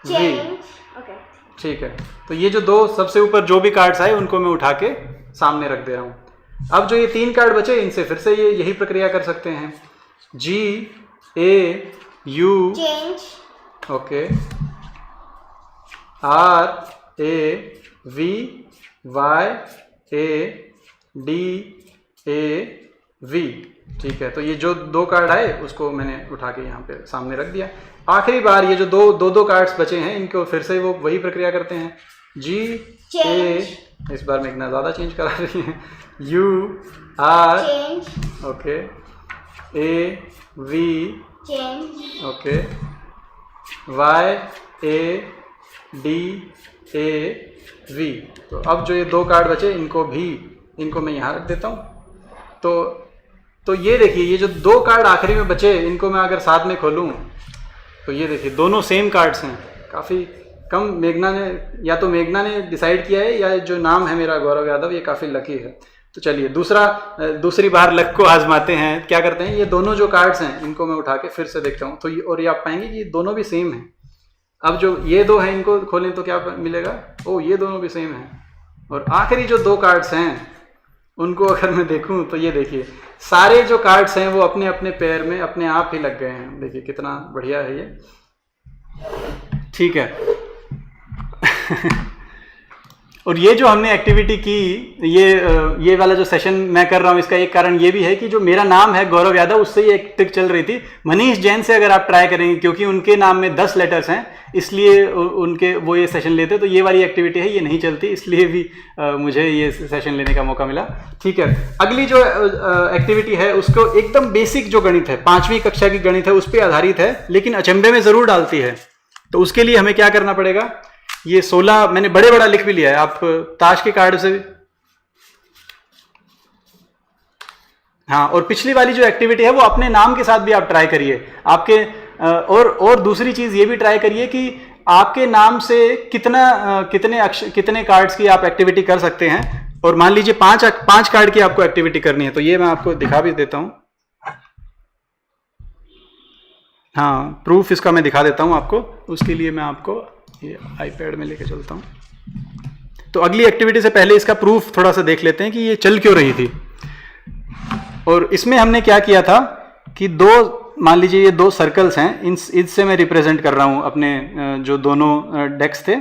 change, okay, ठीक है। तो ये जो 2 सबसे ऊपर जो भी कार्ड्स आए उनको मैं उठा के सामने रख दे रहा हूं। अब जो ये 3 कार्ड बचे इनसे फिर से ये यही प्रक्रिया कर सकते हैं। GAU चेंज, ओके, RAVYADAV, ठीक है। तो ये जो 2 कार्ड आए उसको मैंने उठा के यहाँ पे सामने रख दिया। आखिरी बार ये जो दो कार्ड्स बचे हैं इनको फिर से वो वही प्रक्रिया करते हैं। GA, इस बार मैं इतना ज़्यादा चेंज करा रही है। UR change, okay, AV change, okay, YADAV। तो अब जो ये 2 कार्ड बचे इनको मैं यहाँ रख देता हूँ। तो ये देखिए, ये जो 2 कार्ड आखिरी में बचे इनको मैं अगर साथ में खोलूँ तो ये देखिए दोनों सेम कार्ड्स हैं। काफ़ी कम मेघना ने डिसाइड किया है, या जो नाम है मेरा गौरव यादव, ये काफ़ी लकी है। तो चलिए दूसरी बार लक को आजमाते हैं। क्या करते हैं, ये दोनों जो कार्ड्स हैं इनको मैं उठा के फिर से देखता हूँ। तो ये आप पाएंगे कि ये दोनों भी सेम हैं। अब जो ये 2 हैं इनको खोलें तो क्या मिलेगा, ओ ये दोनों भी सेम हैं। और आखिरी जो 2 कार्ड्स हैं उनको अगर मैं देखूं तो ये देखिए सारे जो कार्ड्स हैं वो अपने अपने पैर में अपने आप ही लग गए हैं। देखिए कितना बढ़िया है ये, ठीक है। और ये जो हमने एक्टिविटी की, ये वाला जो सेशन मैं कर रहा हूँ, इसका एक कारण ये भी है कि जो मेरा नाम है गौरव यादव, उससे ये एक ट्रिक चल रही थी। मनीष जैन से अगर आप ट्राई करेंगे, क्योंकि उनके नाम में 10 लेटर्स हैं, इसलिए उनके वो ये सेशन लेते, तो ये वाली एक्टिविटी है, ये नहीं चलती, इसलिए भी मुझे ये सेशन लेने का मौका मिला, ठीक है। अगली जो एक्टिविटी है उसको एकदम बेसिक जो गणित है, 5वीं कक्षा की गणित है, उस पर आधारित है, लेकिन अचंभे में जरूर डालती है। तो उसके लिए हमें क्या करना पड़ेगा, ये 16 मैंने बड़ा लिख भी लिया है, आप ताश के कार्ड से भी, हाँ। और पिछली वाली जो एक्टिविटी है वो अपने नाम के साथ भी आप ट्राई करिए। आपके और दूसरी चीज ये भी ट्राई करिए कि आपके नाम से कितने कार्ड्स की आप एक्टिविटी कर सकते हैं। और मान लीजिए 5 कार्ड की आपको एक्टिविटी करनी है, तो ये मैं आपको दिखा भी देता हूं। हाँ, प्रूफ इसका मैं दिखा देता हूं आपको। उसके लिए मैं आपको ये आईपैड में लेके चलता हूं। तो अगली एक्टिविटी से पहले इसका प्रूफ थोड़ा सा देख लेते हैं कि ये चल क्यों रही थी। और इसमें हमने क्या किया था कि मान लीजिए ये 2 सर्कल्स हैं, इनसे मैं रिप्रेजेंट कर रहा हूं अपने जो दोनों डेक्स थे,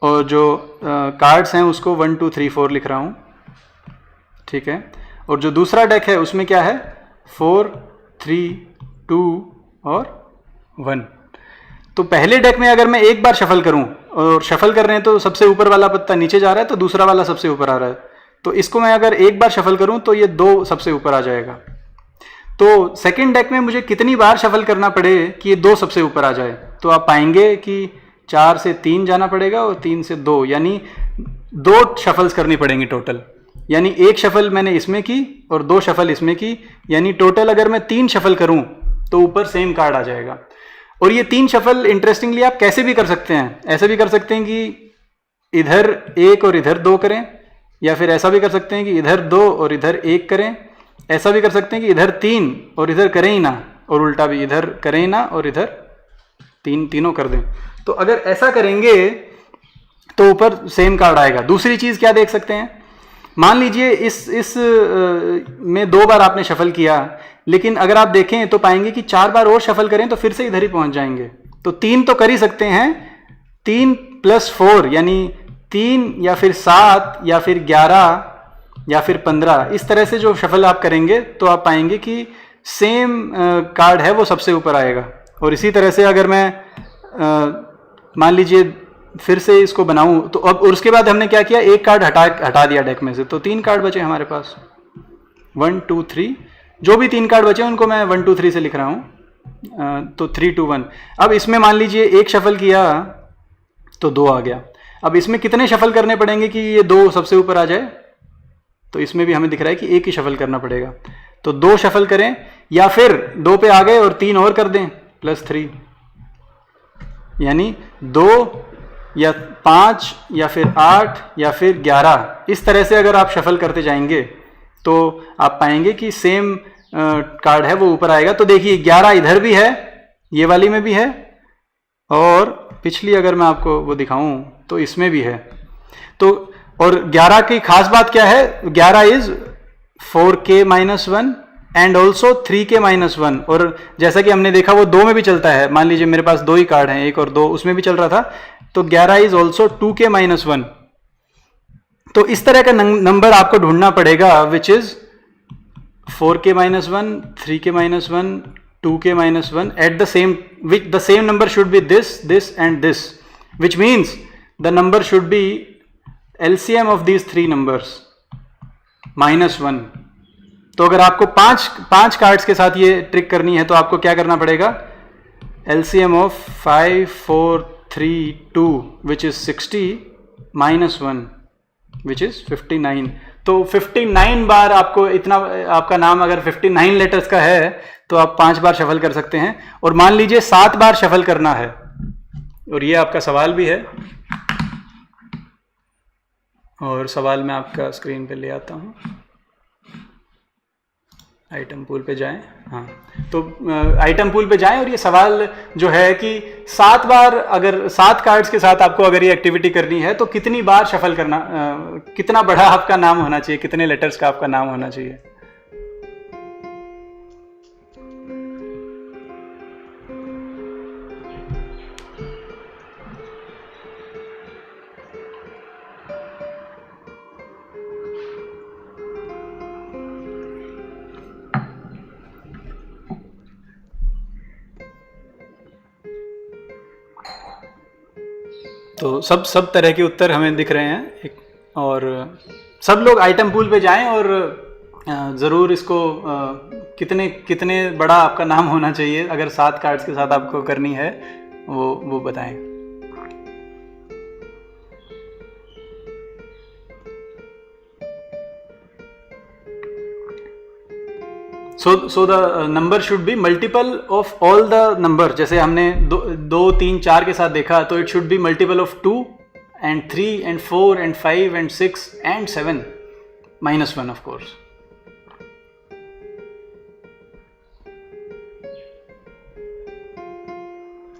और जो कार्ड्स हैं उसको 1 2 3 4 लिख रहा हूं, ठीक है। और जो दूसरा डेक है उसमें क्या है, 4 3 2 और 1। तो पहले डेक में अगर मैं एक बार शफल करूं, और शफल कर रहे हैं तो सबसे ऊपर वाला पत्ता नीचे जा रहा है, तो दूसरा वाला सबसे ऊपर आ रहा है, तो इसको मैं अगर एक बार शफल करूं तो ये 2 सबसे ऊपर आ जाएगा। तो सेकंड डेक में मुझे कितनी बार शफल करना पड़े कि ये 2 सबसे ऊपर आ जाए, तो आप पाएंगे कि 4 से 3 जाना पड़ेगा और 3 से 2, यानी 2 शफल्स करनी पड़ेंगी टोटल। यानी 1 शफल मैंने इसमें की और 2 शफल इसमें की, यानी टोटल अगर मैं 3 शफल करूं तो ऊपर सेम कार्ड आ जाएगा। और ये 3 शफल इंटरेस्टिंगली आप कैसे भी कर सकते हैं, ऐसे भी कर सकते हैं कि इधर 1 और इधर 2 करें, या फिर ऐसा भी कर सकते हैं कि इधर 2 और इधर 1 करें, ऐसा भी कर सकते हैं कि इधर 3 और इधर करें ही ना, और उल्टा भी इधर करें ही ना और इधर तीनों कर दें। तो अगर ऐसा करेंगे तो ऊपर सेम कार्ड आएगा। दूसरी चीज़ क्या देख सकते हैं, मान लीजिए इस में 2 बार आपने शफल किया, लेकिन अगर आप देखें तो पाएंगे कि 4 बार और शफल करें तो फिर से इधर ही पहुंच जाएंगे। तो 3 तो कर ही सकते हैं, 3 + 4 यानी 3 या फिर 7 या फिर 11 या फिर 15, इस तरह से जो शफल आप करेंगे तो आप पाएंगे कि सेम कार्ड है वो सबसे ऊपर आएगा। और इसी तरह से अगर मैं मान लीजिए फिर से इसको बनाऊं तो अब, और उसके बाद हमने क्या किया, एक कार्ड हटा दिया डेक में से, तो 3 कार्ड बचे हमारे पास, 1 2 3, जो भी 3 कार्ड बचे उनको मैं 1 2 3 से लिख रहा हूं, तो 3 2 1। अब इसमें मान लीजिए एक शफल किया तो 2 आ गया। अब इसमें कितने शफल करने पड़ेंगे कि ये 2 सबसे ऊपर आ जाए, तो इसमें भी हमें दिख रहा है कि 1 ही शफल करना पड़ेगा। तो 2 शफल करें, या फिर 2 पे आ गए और 3 और कर दें +3, यानी 2 या 5 या फिर 8 या फिर 11, इस तरह से अगर आप शफल करते जाएंगे तो आप पाएंगे कि सेम कार्ड है वो ऊपर आएगा। तो देखिए 11 इधर भी है, ये वाली में भी है, और पिछली अगर मैं आपको वो दिखाऊं तो इसमें भी है। तो और 11 की खास बात क्या है, 11 is 4k - 1 and also 3k - 1, और जैसा कि हमने देखा वो 2 में भी चलता है। मान लीजिए मेरे पास 2 ही कार्ड हैं, 1 और 2, उसमें भी चल रहा था। तो 11 इज ऑल्सो 2k - 1। तो इस तरह का नंबर आपको ढूंढना पड़ेगा, which is 4k - 1, 3k - 1, 2k - 1 at the same number should be this and this, which means the number should be LCM of these 3 numbers -1। तो अगर आपको 5 कार्ड्स के साथ ये ट्रिक करनी है तो आपको क्या करना पड़ेगा, LCM of 5 4 3 2 which is 60 -1 which is 59। तो 59 बार आपको इतना, आपका नाम अगर 59 लेटर्स का है तो आप 5 बार शफल कर सकते हैं। और मान लीजिए 7 बार शफल करना है, और ये आपका सवाल भी है, और सवाल मैं आपका स्क्रीन पे ले आता हूँ। आइटम पूल पे जाएं, हाँ, तो आइटम पूल पे जाएं, और ये सवाल जो है कि 7 बार, अगर 7 कार्ड्स के साथ आपको अगर ये एक्टिविटी करनी है तो कितनी बार शफल करना, कितना बड़ा आपका नाम होना चाहिए, कितने लेटर्स का आपका नाम होना चाहिए। तो सब तरह के उत्तर हमें दिख रहे हैं, और सब लोग आइटम पूल पे जाएं और ज़रूर इसको कितने बड़ा आपका नाम होना चाहिए अगर 7 कार्ड्स के साथ आपको करनी है वो बताएं। So the number should be multiple of all the number. जैसे हमने 2 3 4 के साथ देखा, तो it should be multiple of 2 and 3 and 4 and 5 and 6 and 7 -1 of course।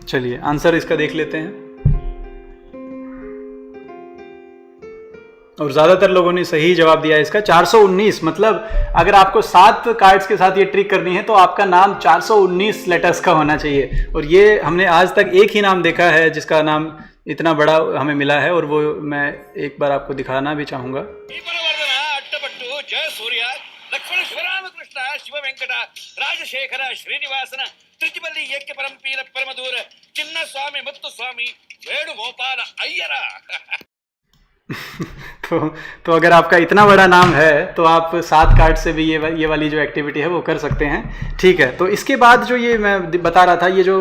चलिए आंसर इसका देख लेते हैं, और ज्यादातर लोगों ने सही जवाब दिया है इसका, 419। मतलब अगर आपको 7 कार्ड्स के साथ ये ट्रिक करनी है तो आपका नाम 419 लेटर्स का होना चाहिए। और ये हमने आज तक एक ही नाम देखा है जिसका नाम इतना बड़ा हमें मिला है, और वो मैं एक बार आपको दिखाना भी चाहूंगा। जय सूर्य लक्ष्मण शिवरामकृष्ण शिव वेंकट राजशेखर श्रीनिवासन त्रिचिपल्ली येक्य परम पीर परमदूर चिन्न स्वामी मुत्तु स्वामी वेणुगोपाल अय्यर। तो अगर आपका इतना बड़ा नाम है तो आप 7 कार्ड से भी ये वाली जो एक्टिविटी है वो कर सकते हैं। ठीक है, तो इसके बाद जो ये मैं बता रहा था, ये जो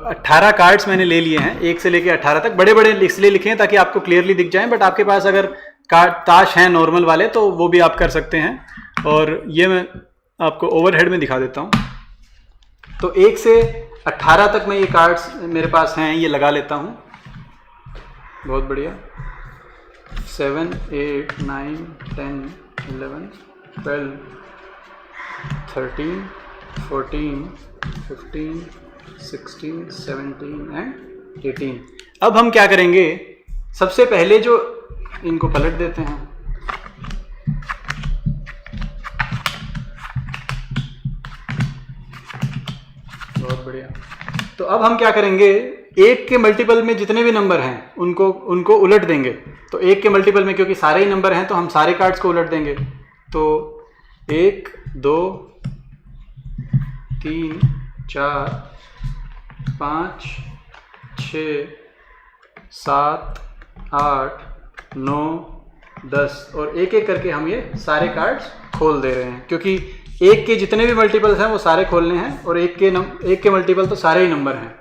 18 कार्ड्स मैंने ले लिए हैं, 1 से लेके 18 तक, बड़े बड़े इसलिए लिखे हैं ताकि आपको क्लियरली दिख जाएं, बट आपके पास अगर कार्ड ताश हैं नॉर्मल वाले तो वो भी आप कर सकते हैं। और ये मैं आपको ओवरहेड में दिखा देता हूँ। तो 1 से 18 तक मैं ये कार्ड्स मेरे पास हैं, ये लगा लेता हूँ। बहुत बढ़िया। 7, 8, 9, 10, 11, 12, 13, 14, 15, 16, 17 एंड 18। अब हम क्या करेंगे, सबसे पहले जो इनको पलट देते हैं, बहुत बढ़िया। तो अब हम क्या करेंगे, एक के मल्टीपल में जितने भी नंबर हैं उनको उलट देंगे। तो एक के मल्टीपल में क्योंकि सारे ही नंबर हैं तो हम सारे कार्ड्स को उलट देंगे। तो 1, 2, 3, 4, 5, 6, 7, 8, 9, 10 और एक एक करके हम ये सारे कार्ड्स खोल दे रहे हैं, क्योंकि एक के जितने भी मल्टीपल्स हैं वो सारे खोलने हैं और एक के मल्टीपल तो सारे ही नंबर हैं।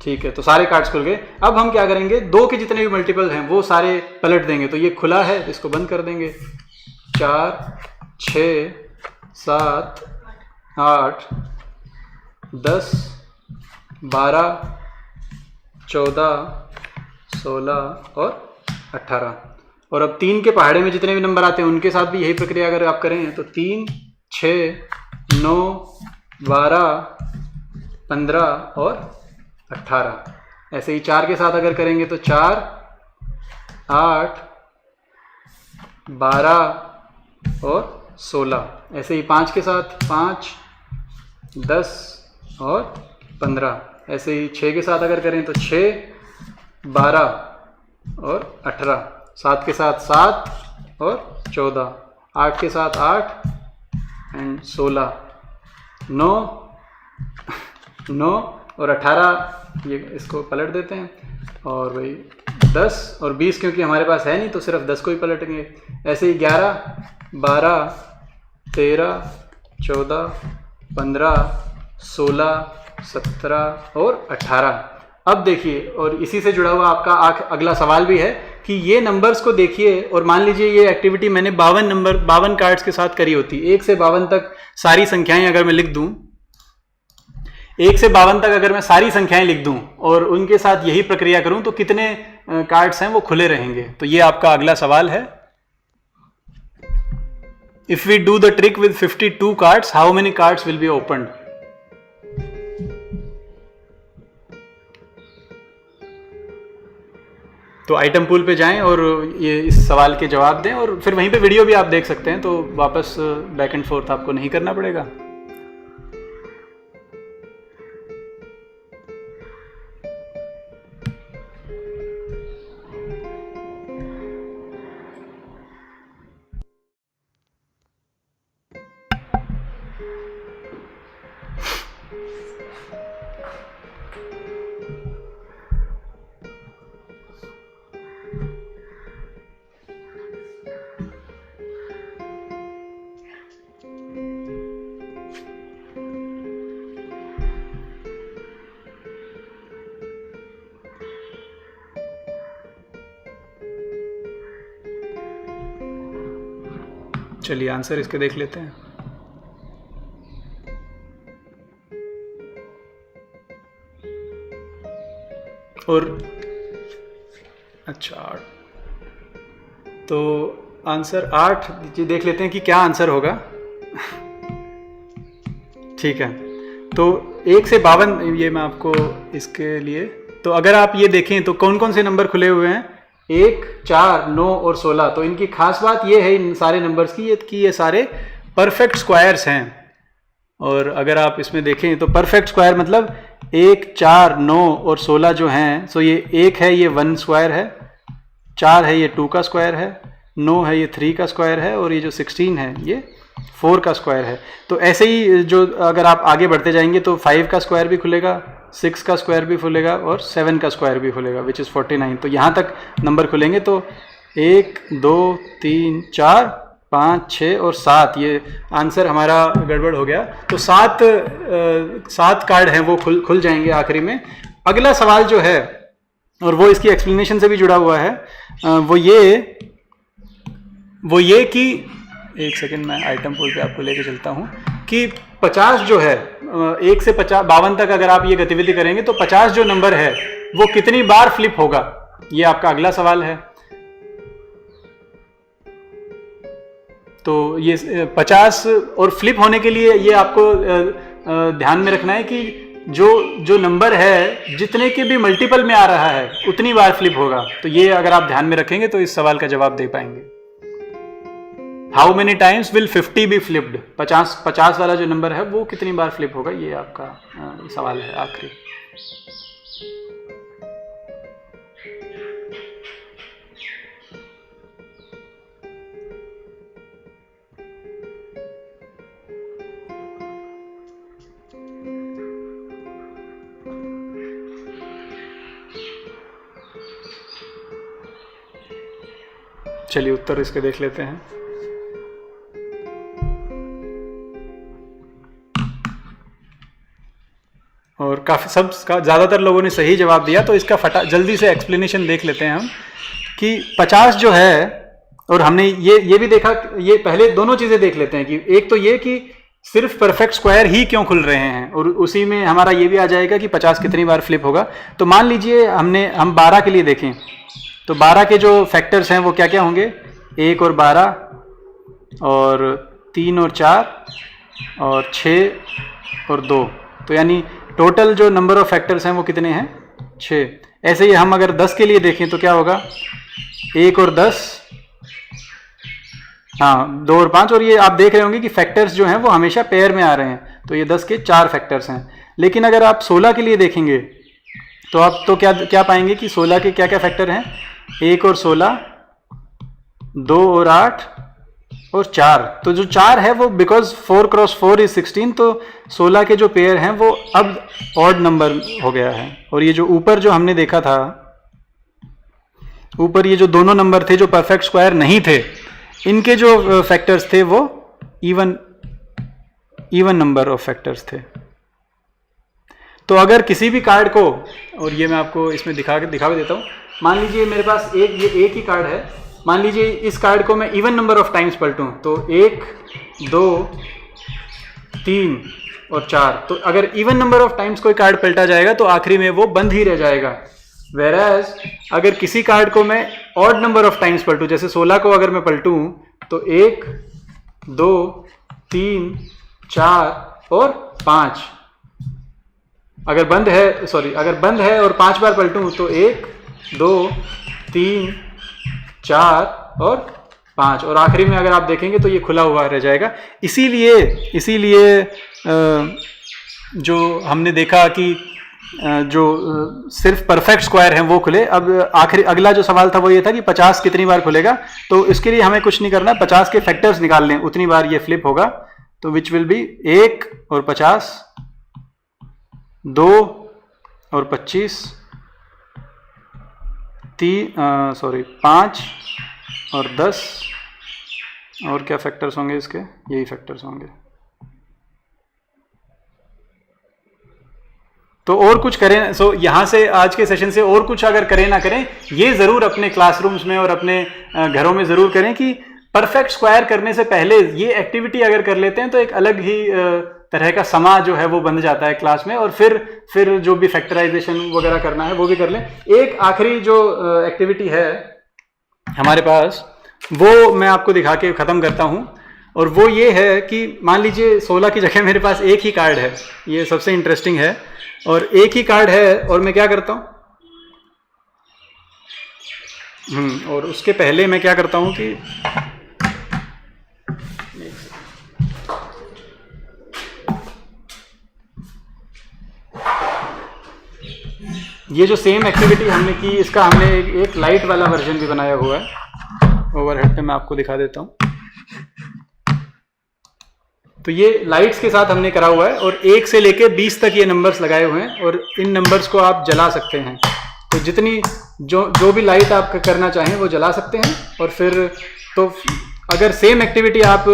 ठीक है, तो सारे कार्ड्स खुल गए। अब हम क्या करेंगे, 2 के जितने भी मल्टीपल हैं वो सारे पलट देंगे। तो ये खुला है, इसको बंद कर देंगे। 4, 6, 7, 8, 10, 12, 14, 16 और 18। और अब 3 के पहाड़े में जितने भी नंबर आते हैं उनके साथ भी यही प्रक्रिया अगर आप करें तो 3, 6, 9, 12, 15 और 18। ऐसे ही 4 के साथ अगर करेंगे तो 4, 8, 12 और 16। ऐसे ही 5 के साथ 5, 10 और 15। ऐसे ही 6 के साथ अगर करें तो 6, 12 और 18। 7 के साथ 7 और 14। 8 के साथ 8 एंड 16। 9 और 18, ये इसको पलट देते हैं। और वही 10 और 20 क्योंकि हमारे पास है नहीं तो सिर्फ 10 को ही पलटेंगे। ऐसे ही 11, 12, 13, 14, 15, 16, 17 और 18। अब देखिए, और इसी से जुड़ा हुआ आपका अगला सवाल भी है कि ये नंबर्स को देखिए और मान लीजिए ये एक्टिविटी मैंने 52 कार्ड्स के साथ करी होती। 1 से 52 तक सारी संख्याएं अगर मैं लिख दूं, 1 से 52 तक अगर मैं सारी संख्याएं लिख दूं और उनके साथ यही प्रक्रिया करूं तो कितने कार्ड्स हैं वो खुले रहेंगे। तो ये आपका अगला सवाल है। If we do the trick with 52 cards, how many cards will be opened? तो आइटम पूल पे जाएं और ये इस सवाल के जवाब दें और फिर वहीं पे वीडियो भी आप देख सकते हैं, तो वापस बैक एंड फोर्थ आपको नहीं करना पड़ेगा। चलिए आंसर इसके देख लेते हैं। और अच्छा, तो आंसर 8 जी देख लेते हैं कि क्या आंसर होगा। ठीक है, तो 1 से 52, ये मैं आपको इसके लिए, तो अगर आप ये देखें तो कौन कौन से नंबर खुले हुए हैं, 1, 4, 9 और 16। तो इनकी खास बात ये है इन सारे नंबर्स की कि ये सारे परफेक्ट स्क्वायर्स हैं। और अगर आप इसमें देखें तो परफेक्ट स्क्वायर मतलब 1, 4, 9 और 16 जो हैं, सो ये 1 है ये 1 स्क्वायर है, 4 है ये 2 का स्क्वायर है, 9 है ये 3 का स्क्वायर है और ये जो 16 है ये 4 का स्क्वायर है। तो ऐसे ही जो अगर आप आगे बढ़ते जाएंगे तो 5 का स्क्वायर भी खुलेगा, 6 का स्क्वायर भी खुलेगा और 7 का स्क्वायर भी खुलेगा, विच इज़ 49। तो यहाँ तक नंबर खुलेंगे। तो 1, 2, 3, 4, 5, 6 और 7, ये आंसर हमारा गड़बड़ हो गया। तो 7 कार्ड हैं वो खुल जाएंगे आखिरी में। अगला सवाल जो है, और वो इसकी एक्सप्लेनेशन से भी जुड़ा हुआ है, वो ये कि एक सेकंड मैं आइटम पूल पे आपको लेके चलता हूँ कि 50 जो है, 1 से 52 तक अगर आप ये गतिविधि करेंगे तो 50 जो नंबर है वो कितनी बार फ्लिप होगा, ये आपका अगला सवाल है। तो ये 50 और फ्लिप होने के लिए ये आपको ध्यान में रखना है कि जो नंबर है जितने के भी मल्टीपल में आ रहा है उतनी बार फ्लिप होगा। तो ये अगर आप ध्यान में रखेंगे तो इस सवाल का जवाब दे पाएंगे। How many times will 50 be flipped, 50 वाला जो नंबर है वो कितनी बार फ्लिप होगा, ये आपका सवाल है आखिरी। चलिए उत्तर इसके देख लेते हैं। और काफ़ी ज़्यादातर लोगों ने सही जवाब दिया, तो इसका जल्दी से एक्सप्लेनेशन देख लेते हैं हम कि 50 जो है, और हमने ये भी देखा, ये पहले दोनों चीज़ें देख लेते हैं कि एक तो ये कि सिर्फ परफेक्ट स्क्वायर ही क्यों खुल रहे हैं, और उसी में हमारा ये भी आ जाएगा कि 50 कितनी बार फ्लिप होगा। तो मान लीजिए हम 12 के लिए देखें, तो 12 के जो फैक्टर्स हैं वो क्या क्या होंगे, 1 और 12 और 3 और 4 और 6 और 2। तो यानी टोटल जो नंबर ऑफ फैक्टर्स हैं वो कितने हैं, 6। ऐसे ही हम अगर 10 के लिए देखें तो क्या होगा, 1 और 10, हाँ 2 और 5। और ये आप देख रहे होंगे कि फैक्टर्स जो हैं वो हमेशा पेयर में आ रहे हैं, तो ये 10 के 4 फैक्टर्स हैं। लेकिन अगर आप 16 के लिए देखेंगे तो आप तो क्या पाएंगे कि 16 के क्या क्या फैक्टर हैं, 1 और 16, 2 और 8 और 4। तो जो 4 है वो बिकॉज 4 क्रॉस 4 इज 16, तो 16 के जो पेयर हैं वो अब ऑड नंबर हो गया है। और ये जो ऊपर जो हमने देखा था, ऊपर ये जो दोनों नंबर थे जो परफेक्ट स्क्वायर नहीं थे, इनके जो फैक्टर्स थे वो इवन नंबर ऑफ फैक्टर्स थे। तो अगर किसी भी कार्ड को, और ये मैं आपको इसमें दिखा देता हूँ, मान लीजिए मेरे पास ये एक ही कार्ड है, मान लीजिए इस कार्ड को मैं इवन नंबर ऑफ टाइम्स पलटूं, तो 1, 2, 3 और 4। तो अगर इवन नंबर ऑफ टाइम्स कोई कार्ड पलटा जाएगा तो आखिरी में वो बंद ही रह जाएगा। वेराज अगर किसी कार्ड को मैं ऑड नंबर ऑफ टाइम्स पलटूं, जैसे 16 को अगर मैं पलटूं तो 1, 2, 3, 4 और 5। अगर बंद है और 5 बार पलटूं तो 1, 2, 3, 4 और 5, और आखिरी में अगर आप देखेंगे तो ये खुला हुआ रह जाएगा। इसीलिए जो हमने देखा कि जो सिर्फ परफेक्ट स्क्वायर हैं वो खुले। अब अगला जो सवाल था वो ये था कि 50 कितनी बार खुलेगा, तो इसके लिए हमें कुछ नहीं करना, 50 के फैक्टर्स निकाल लें, उतनी बार ये फ्लिप होगा। तो विच विल बी 1 और 50, 2 और 25, 5 और 10, और क्या फैक्टर्स होंगे इसके, यही फैक्टर्स होंगे। तो और कुछ करें, यहाँ से आज के सेशन से और कुछ अगर करें ना करें, ये ज़रूर अपने क्लासरूम्स में और अपने घरों में ज़रूर करें कि परफेक्ट स्क्वायर करने से पहले ये एक्टिविटी अगर कर लेते हैं तो एक अलग ही तरह का समा जो है वो बन जाता है क्लास में, और फिर जो भी फैक्टराइजेशन वगैरह करना है वो भी कर लें। एक आखिरी जो एक्टिविटी है हमारे पास वो मैं आपको दिखा के ख़त्म करता हूँ, और वो ये है कि मान लीजिए 16 की जगह मेरे पास एक ही कार्ड है, ये सबसे इंटरेस्टिंग है, और एक ही कार्ड है और मैं क्या करता हूँ, और उसके पहले मैं क्या करता हूँ कि ये जो सेम एक्टिविटी हमने की, इसका हमने एक लाइट वाला वर्जन भी बनाया हुआ है। ओवरहेड पे मैं आपको दिखा देता हूँ। तो ये लाइट्स के साथ हमने करा हुआ है, और 1 से लेके 20 तक ये नंबर्स लगाए हुए हैं, और इन नंबर्स को आप जला सकते हैं। तो जितनी जो भी लाइट आप करना चाहें वो जला सकते हैं। और फिर तो अगर सेम एक्टिविटी आप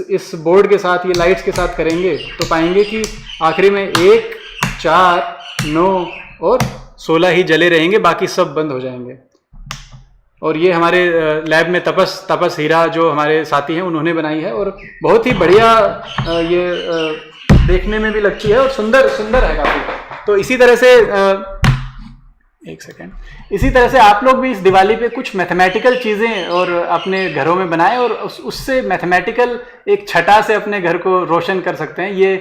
इस बोर्ड के साथ, ये लाइट्स के साथ करेंगे तो पाएंगे कि आखिरी में 1, 4, 9 और 16 ही जले रहेंगे, बाकी सब बंद हो जाएंगे। और ये हमारे लैब में तपस हीरा जो हमारे साथी हैं उन्होंने बनाई है, और बहुत ही बढ़िया ये देखने में भी लगती है और सुंदर है काफ़ी। तो इसी तरह से एक सेकेंड। इसी तरह से आप लोग भी इस दिवाली पे कुछ मैथमेटिकल चीज़ें और अपने घरों में बनाएं और उससे मैथमेटिकल एक छटा से अपने घर को रोशन कर सकते हैं। ये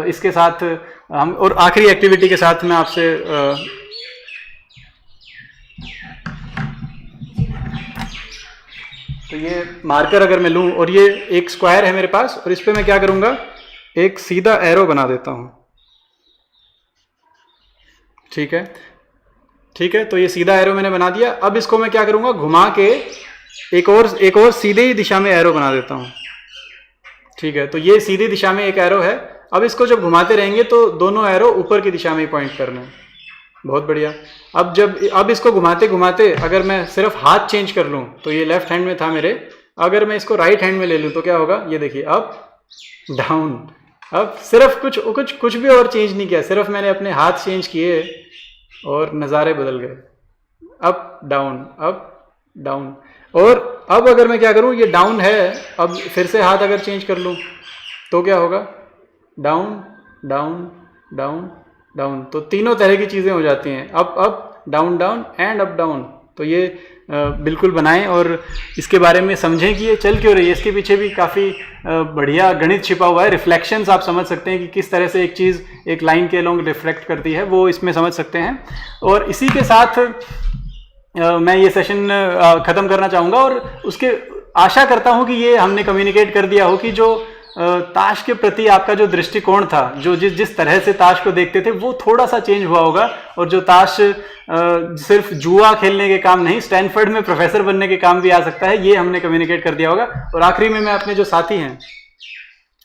इसके साथ हम और आखिरी एक्टिविटी के साथ मैं आपसे तो ये मार्कर अगर मैं लूँ और ये एक स्क्वायर है मेरे पास और इस पर मैं क्या करूँगा, एक सीधा एरो बना देता हूँ। ठीक है, ठीक है, तो ये सीधा एरो मैंने बना दिया। अब इसको मैं क्या करूँगा, घुमा के एक और सीधे ही दिशा में एरो बना देता हूँ। ठीक है, तो ये सीधी दिशा में एक एरो है। अब इसको जब घुमाते रहेंगे तो दोनों एरो ऊपर की दिशा में ही पॉइंट करना है। बहुत बढ़िया। अब इसको घुमाते घुमाते अगर मैं सिर्फ हाथ चेंज कर लूँ तो ये लेफ्ट हैंड में था मेरे, अगर मैं इसको राइट हैंड में ले लूँ तो क्या होगा, ये देखिए अप डाउन। अब सिर्फ कुछ भी और चेंज नहीं किया, सिर्फ मैंने अपने हाथ चेंज किए और नज़ारे बदल गए। Up down. और अब अगर मैं क्या करूँ, ये डाउन है, अब फिर से हाथ अगर चेंज कर लूँ तो क्या होगा, डाउन डाउन डाउन डाउन। तो तीनों तरह की चीज़ें हो जाती हैं, up down down and up down. तो ये बिल्कुल बनाएं और इसके बारे में समझें कि ये चल क्यों रही है। इसके पीछे भी काफ़ी बढ़िया गणित छिपा हुआ है। रिफ्लेक्शंस आप समझ सकते हैं कि किस तरह से एक चीज़ एक लाइन के अलोंग रिफ्लेक्ट करती है, वो इसमें समझ सकते हैं। और इसी के साथ मैं ये सेशन ख़त्म करना चाहूँगा और उसके आशा करता हूँ कि ये हमने कम्युनिकेट कर दिया हो कि जो ताश के प्रति आपका जो दृष्टिकोण था, जो जिस तरह से ताश को देखते थे, वो थोड़ा सा चेंज हुआ होगा। और जो ताश सिर्फ जुआ खेलने के काम नहीं, स्टैनफोर्ड में प्रोफेसर बनने के काम भी आ सकता है, ये हमने कम्युनिकेट कर दिया होगा। और आखिरी में मैं अपने जो साथी हैं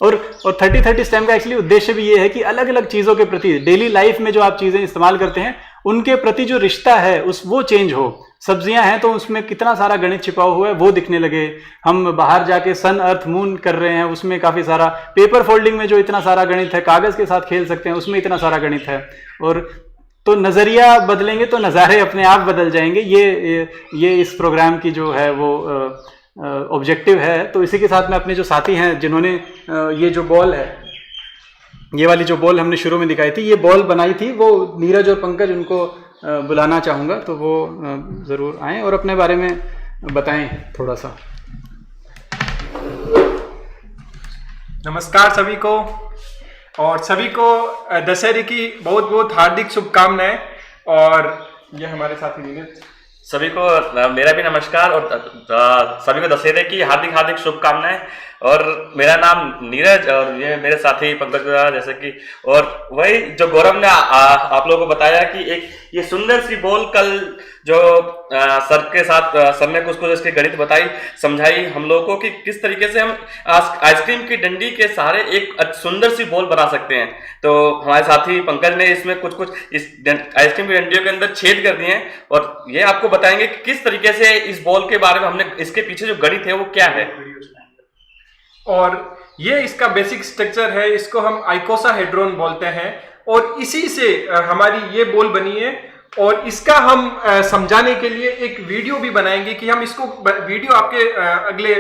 और 30-30 स्टेम का एक्चुअली उद्देश्य भी ये है कि अलग अलग चीज़ों के प्रति डेली लाइफ में जो आप चीज़ें इस्तेमाल करते हैं उनके प्रति जो रिश्ता है वो चेंज हो। सब्जियां हैं तो उसमें कितना सारा गणित छिपा हुआ है वो दिखने लगे। हम बाहर जाके सन अर्थ मून कर रहे हैं, उसमें काफ़ी सारा पेपर फोल्डिंग में जो इतना सारा गणित है, कागज़ के साथ खेल सकते हैं उसमें इतना सारा गणित है। और तो नज़रिया बदलेंगे तो नज़ारे अपने आप बदल जाएंगे। ये इस प्रोग्राम की जो है वो ऑब्जेक्टिव है। तो इसी के साथ में अपने जो साथी हैं जिन्होंने ये जो बॉल है, ये वाली जो बॉल हमने शुरू में दिखाई थी, ये बॉल बनाई थी, वो नीरज और पंकज, उनको बुलाना चाहूँगा तो वो ज़रूर आएँ और अपने बारे में बताएं थोड़ा सा। नमस्कार सभी को, और सभी को दशहरे की बहुत बहुत हार्दिक शुभकामनाएं। और ये हमारे साथी नीरज, सभी को मेरा भी नमस्कार और सभी को दशहरे की हार्दिक हार्दिक शुभकामनाएं। और मेरा नाम नीरज और ये मेरे साथी पंकज, जैसे कि, और वही जो गौरव ने आप लोगों को बताया कि एक ये सुंदर सी बॉल कल जो सर के साथ सर ने कुछ इसके गणित बताई, समझाई हम लोगों को कि किस तरीके से हम आइसक्रीम की डंडी के सहारे एक सुंदर सी बॉल बना सकते हैं। तो हमारे साथी पंकज ने इसमें कुछ इस आइसक्रीम की डंडियों के अंदर छेद कर दिए हैं और ये आपको बताएंगे कि किस तरीके से इस बॉल के बारे में हमने, इसके पीछे जो गणित है वो क्या है। और ये इसका बेसिक स्ट्रक्चर है, इसको हम आइकोसाहेड्रॉन बोलते हैं और इसी से हमारी ये बॉल बनी है। और इसका हम समझाने के लिए एक वीडियो भी बनाएंगे कि हम इसको वीडियो आपके अगले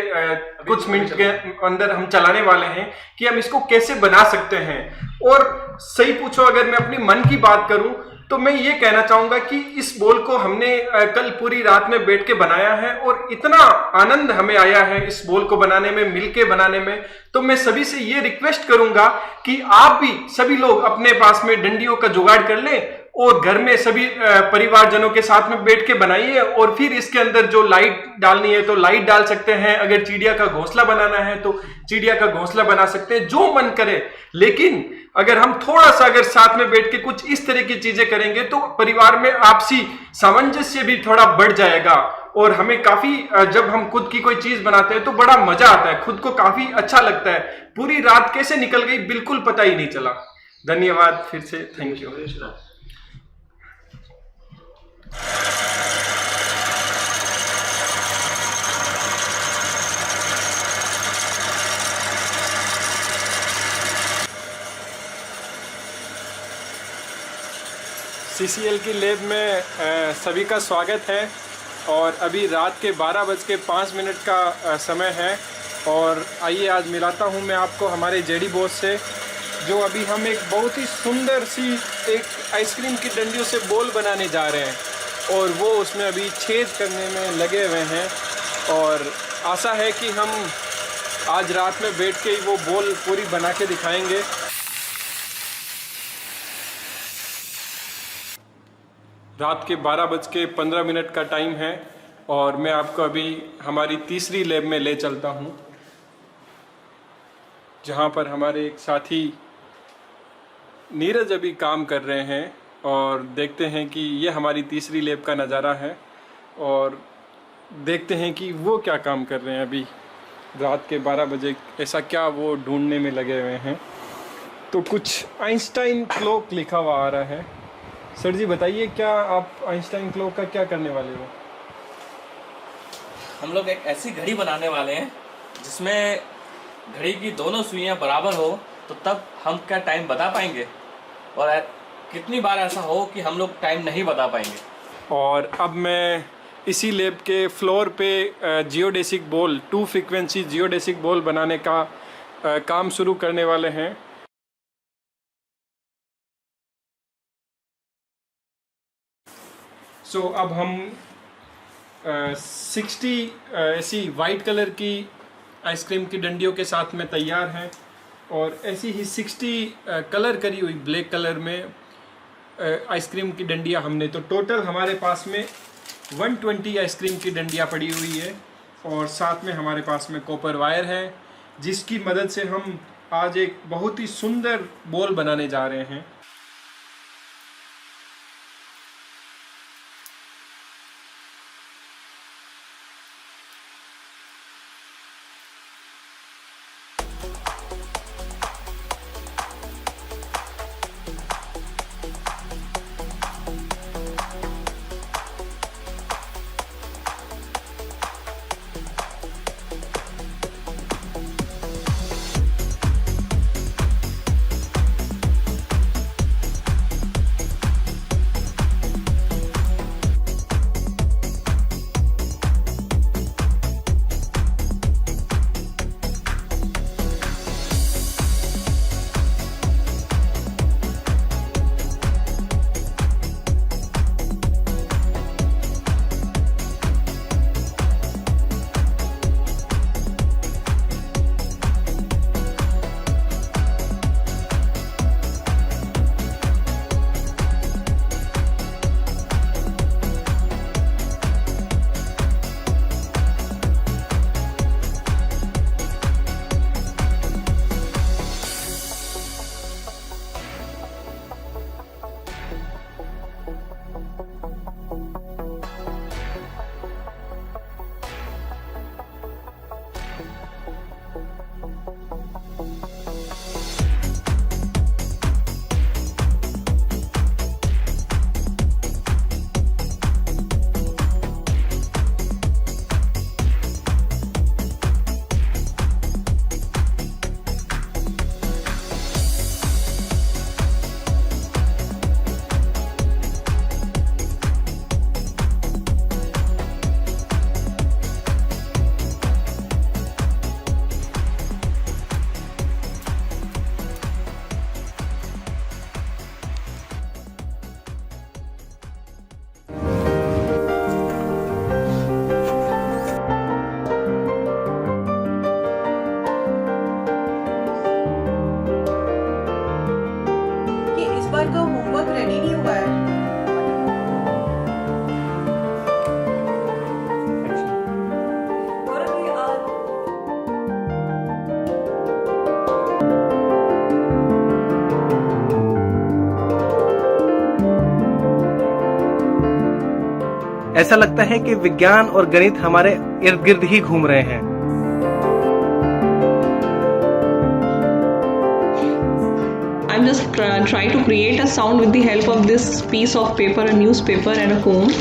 कुछ मिनट के अंदर हम चलाने वाले हैं कि हम इसको कैसे बना सकते हैं। और सही पूछो, अगर मैं अपनी मन की बात करूं तो मैं ये कहना चाहूंगा कि इस बॉल को हमने कल पूरी रात में बैठ के बनाया है और इतना आनंद हमें आया है इस बॉल को बनाने में, मिलके बनाने में। तो मैं सभी से ये रिक्वेस्ट करूंगा कि आप भी सभी लोग अपने पास में डंडियों का जुगाड़ कर लें और घर में सभी परिवारजनों के साथ में बैठ के बनाइए। और फिर इसके अंदर जो लाइट डालनी है तो लाइट डाल सकते हैं, अगर चिड़िया का घोंसला बनाना है तो चिड़िया का घोंसला बना सकते हैं, जो मन करे। लेकिन अगर हम थोड़ा सा अगर साथ में बैठ के कुछ इस तरह की चीजें करेंगे तो परिवार में आपसी सामंजस्य भी थोड़ा बढ़ जाएगा। और हमें काफी, जब हम खुद की कोई चीज बनाते हैं तो बड़ा मजा आता है, खुद को काफी अच्छा लगता है। पूरी रात कैसे निकल गई बिल्कुल पता ही नहीं चला। धन्यवाद फिर से, थैंक यू। CCL की लैब में सभी का स्वागत है। और अभी रात के 12:05 का समय है। और आइए आज मिलाता हूं मैं आपको हमारे जेडी बॉस से, जो अभी हम एक बहुत ही सुंदर सी एक आइसक्रीम की डंडियों से बॉल बनाने जा रहे हैं। और वो उसमें अभी छेद करने में लगे हुए हैं। और आशा है कि हम आज रात में बैठ के ही वो बॉल पूरी बना के दिखाएंगे। रात के 12:15 का टाइम है और मैं आपको अभी हमारी तीसरी लैब में ले चलता हूँ, जहाँ पर हमारे एक साथी नीरज अभी काम कर रहे हैं। और देखते हैं कि ये हमारी तीसरी लैब का नज़ारा है और देखते हैं कि वो क्या काम कर रहे हैं अभी रात के 12 बजे, ऐसा क्या वो ढूंढने में लगे हुए हैं। तो कुछ आइंस्टाइन क्लॉक लिखा हुआ आ रहा है। सर जी बताइए, क्या आप आइंस्टाइन क्लॉक का क्या करने वाले हो? हम लोग एक ऐसी घड़ी बनाने वाले हैं जिसमें घड़ी की दोनों सुइयां बराबर हो, तो तब हम क्या टाइम बता पाएंगे, और कितनी बार ऐसा हो कि हम लोग टाइम नहीं बता पाएंगे। और अब मैं इसी लैब के फ्लोर पे geodesic ball, 2 frequency geodesic ball बनाने का काम शुरू करने वाले हैं। सो अब हम 60 ऐसी वाइट कलर की आइसक्रीम की डंडियों के साथ में तैयार हैं और ऐसी ही 60 कलर करी हुई ब्लैक कलर में आइसक्रीम की डंडियाँ हमने, तो टोटल हमारे पास में 120 आइसक्रीम की डंडियाँ पड़ी हुई है। और साथ में हमारे पास में कॉपर वायर है, जिसकी मदद से हम आज एक बहुत ही सुंदर बॉल बनाने जा रहे हैं। का होमवर्क रेडी नहीं हुआ है। ऐसा लगता है कि विज्ञान और गणित हमारे इर्द गिर्द ही घूम रहे हैं। I'm just trying to create a sound with the help of this piece of paper, a newspaper and a comb.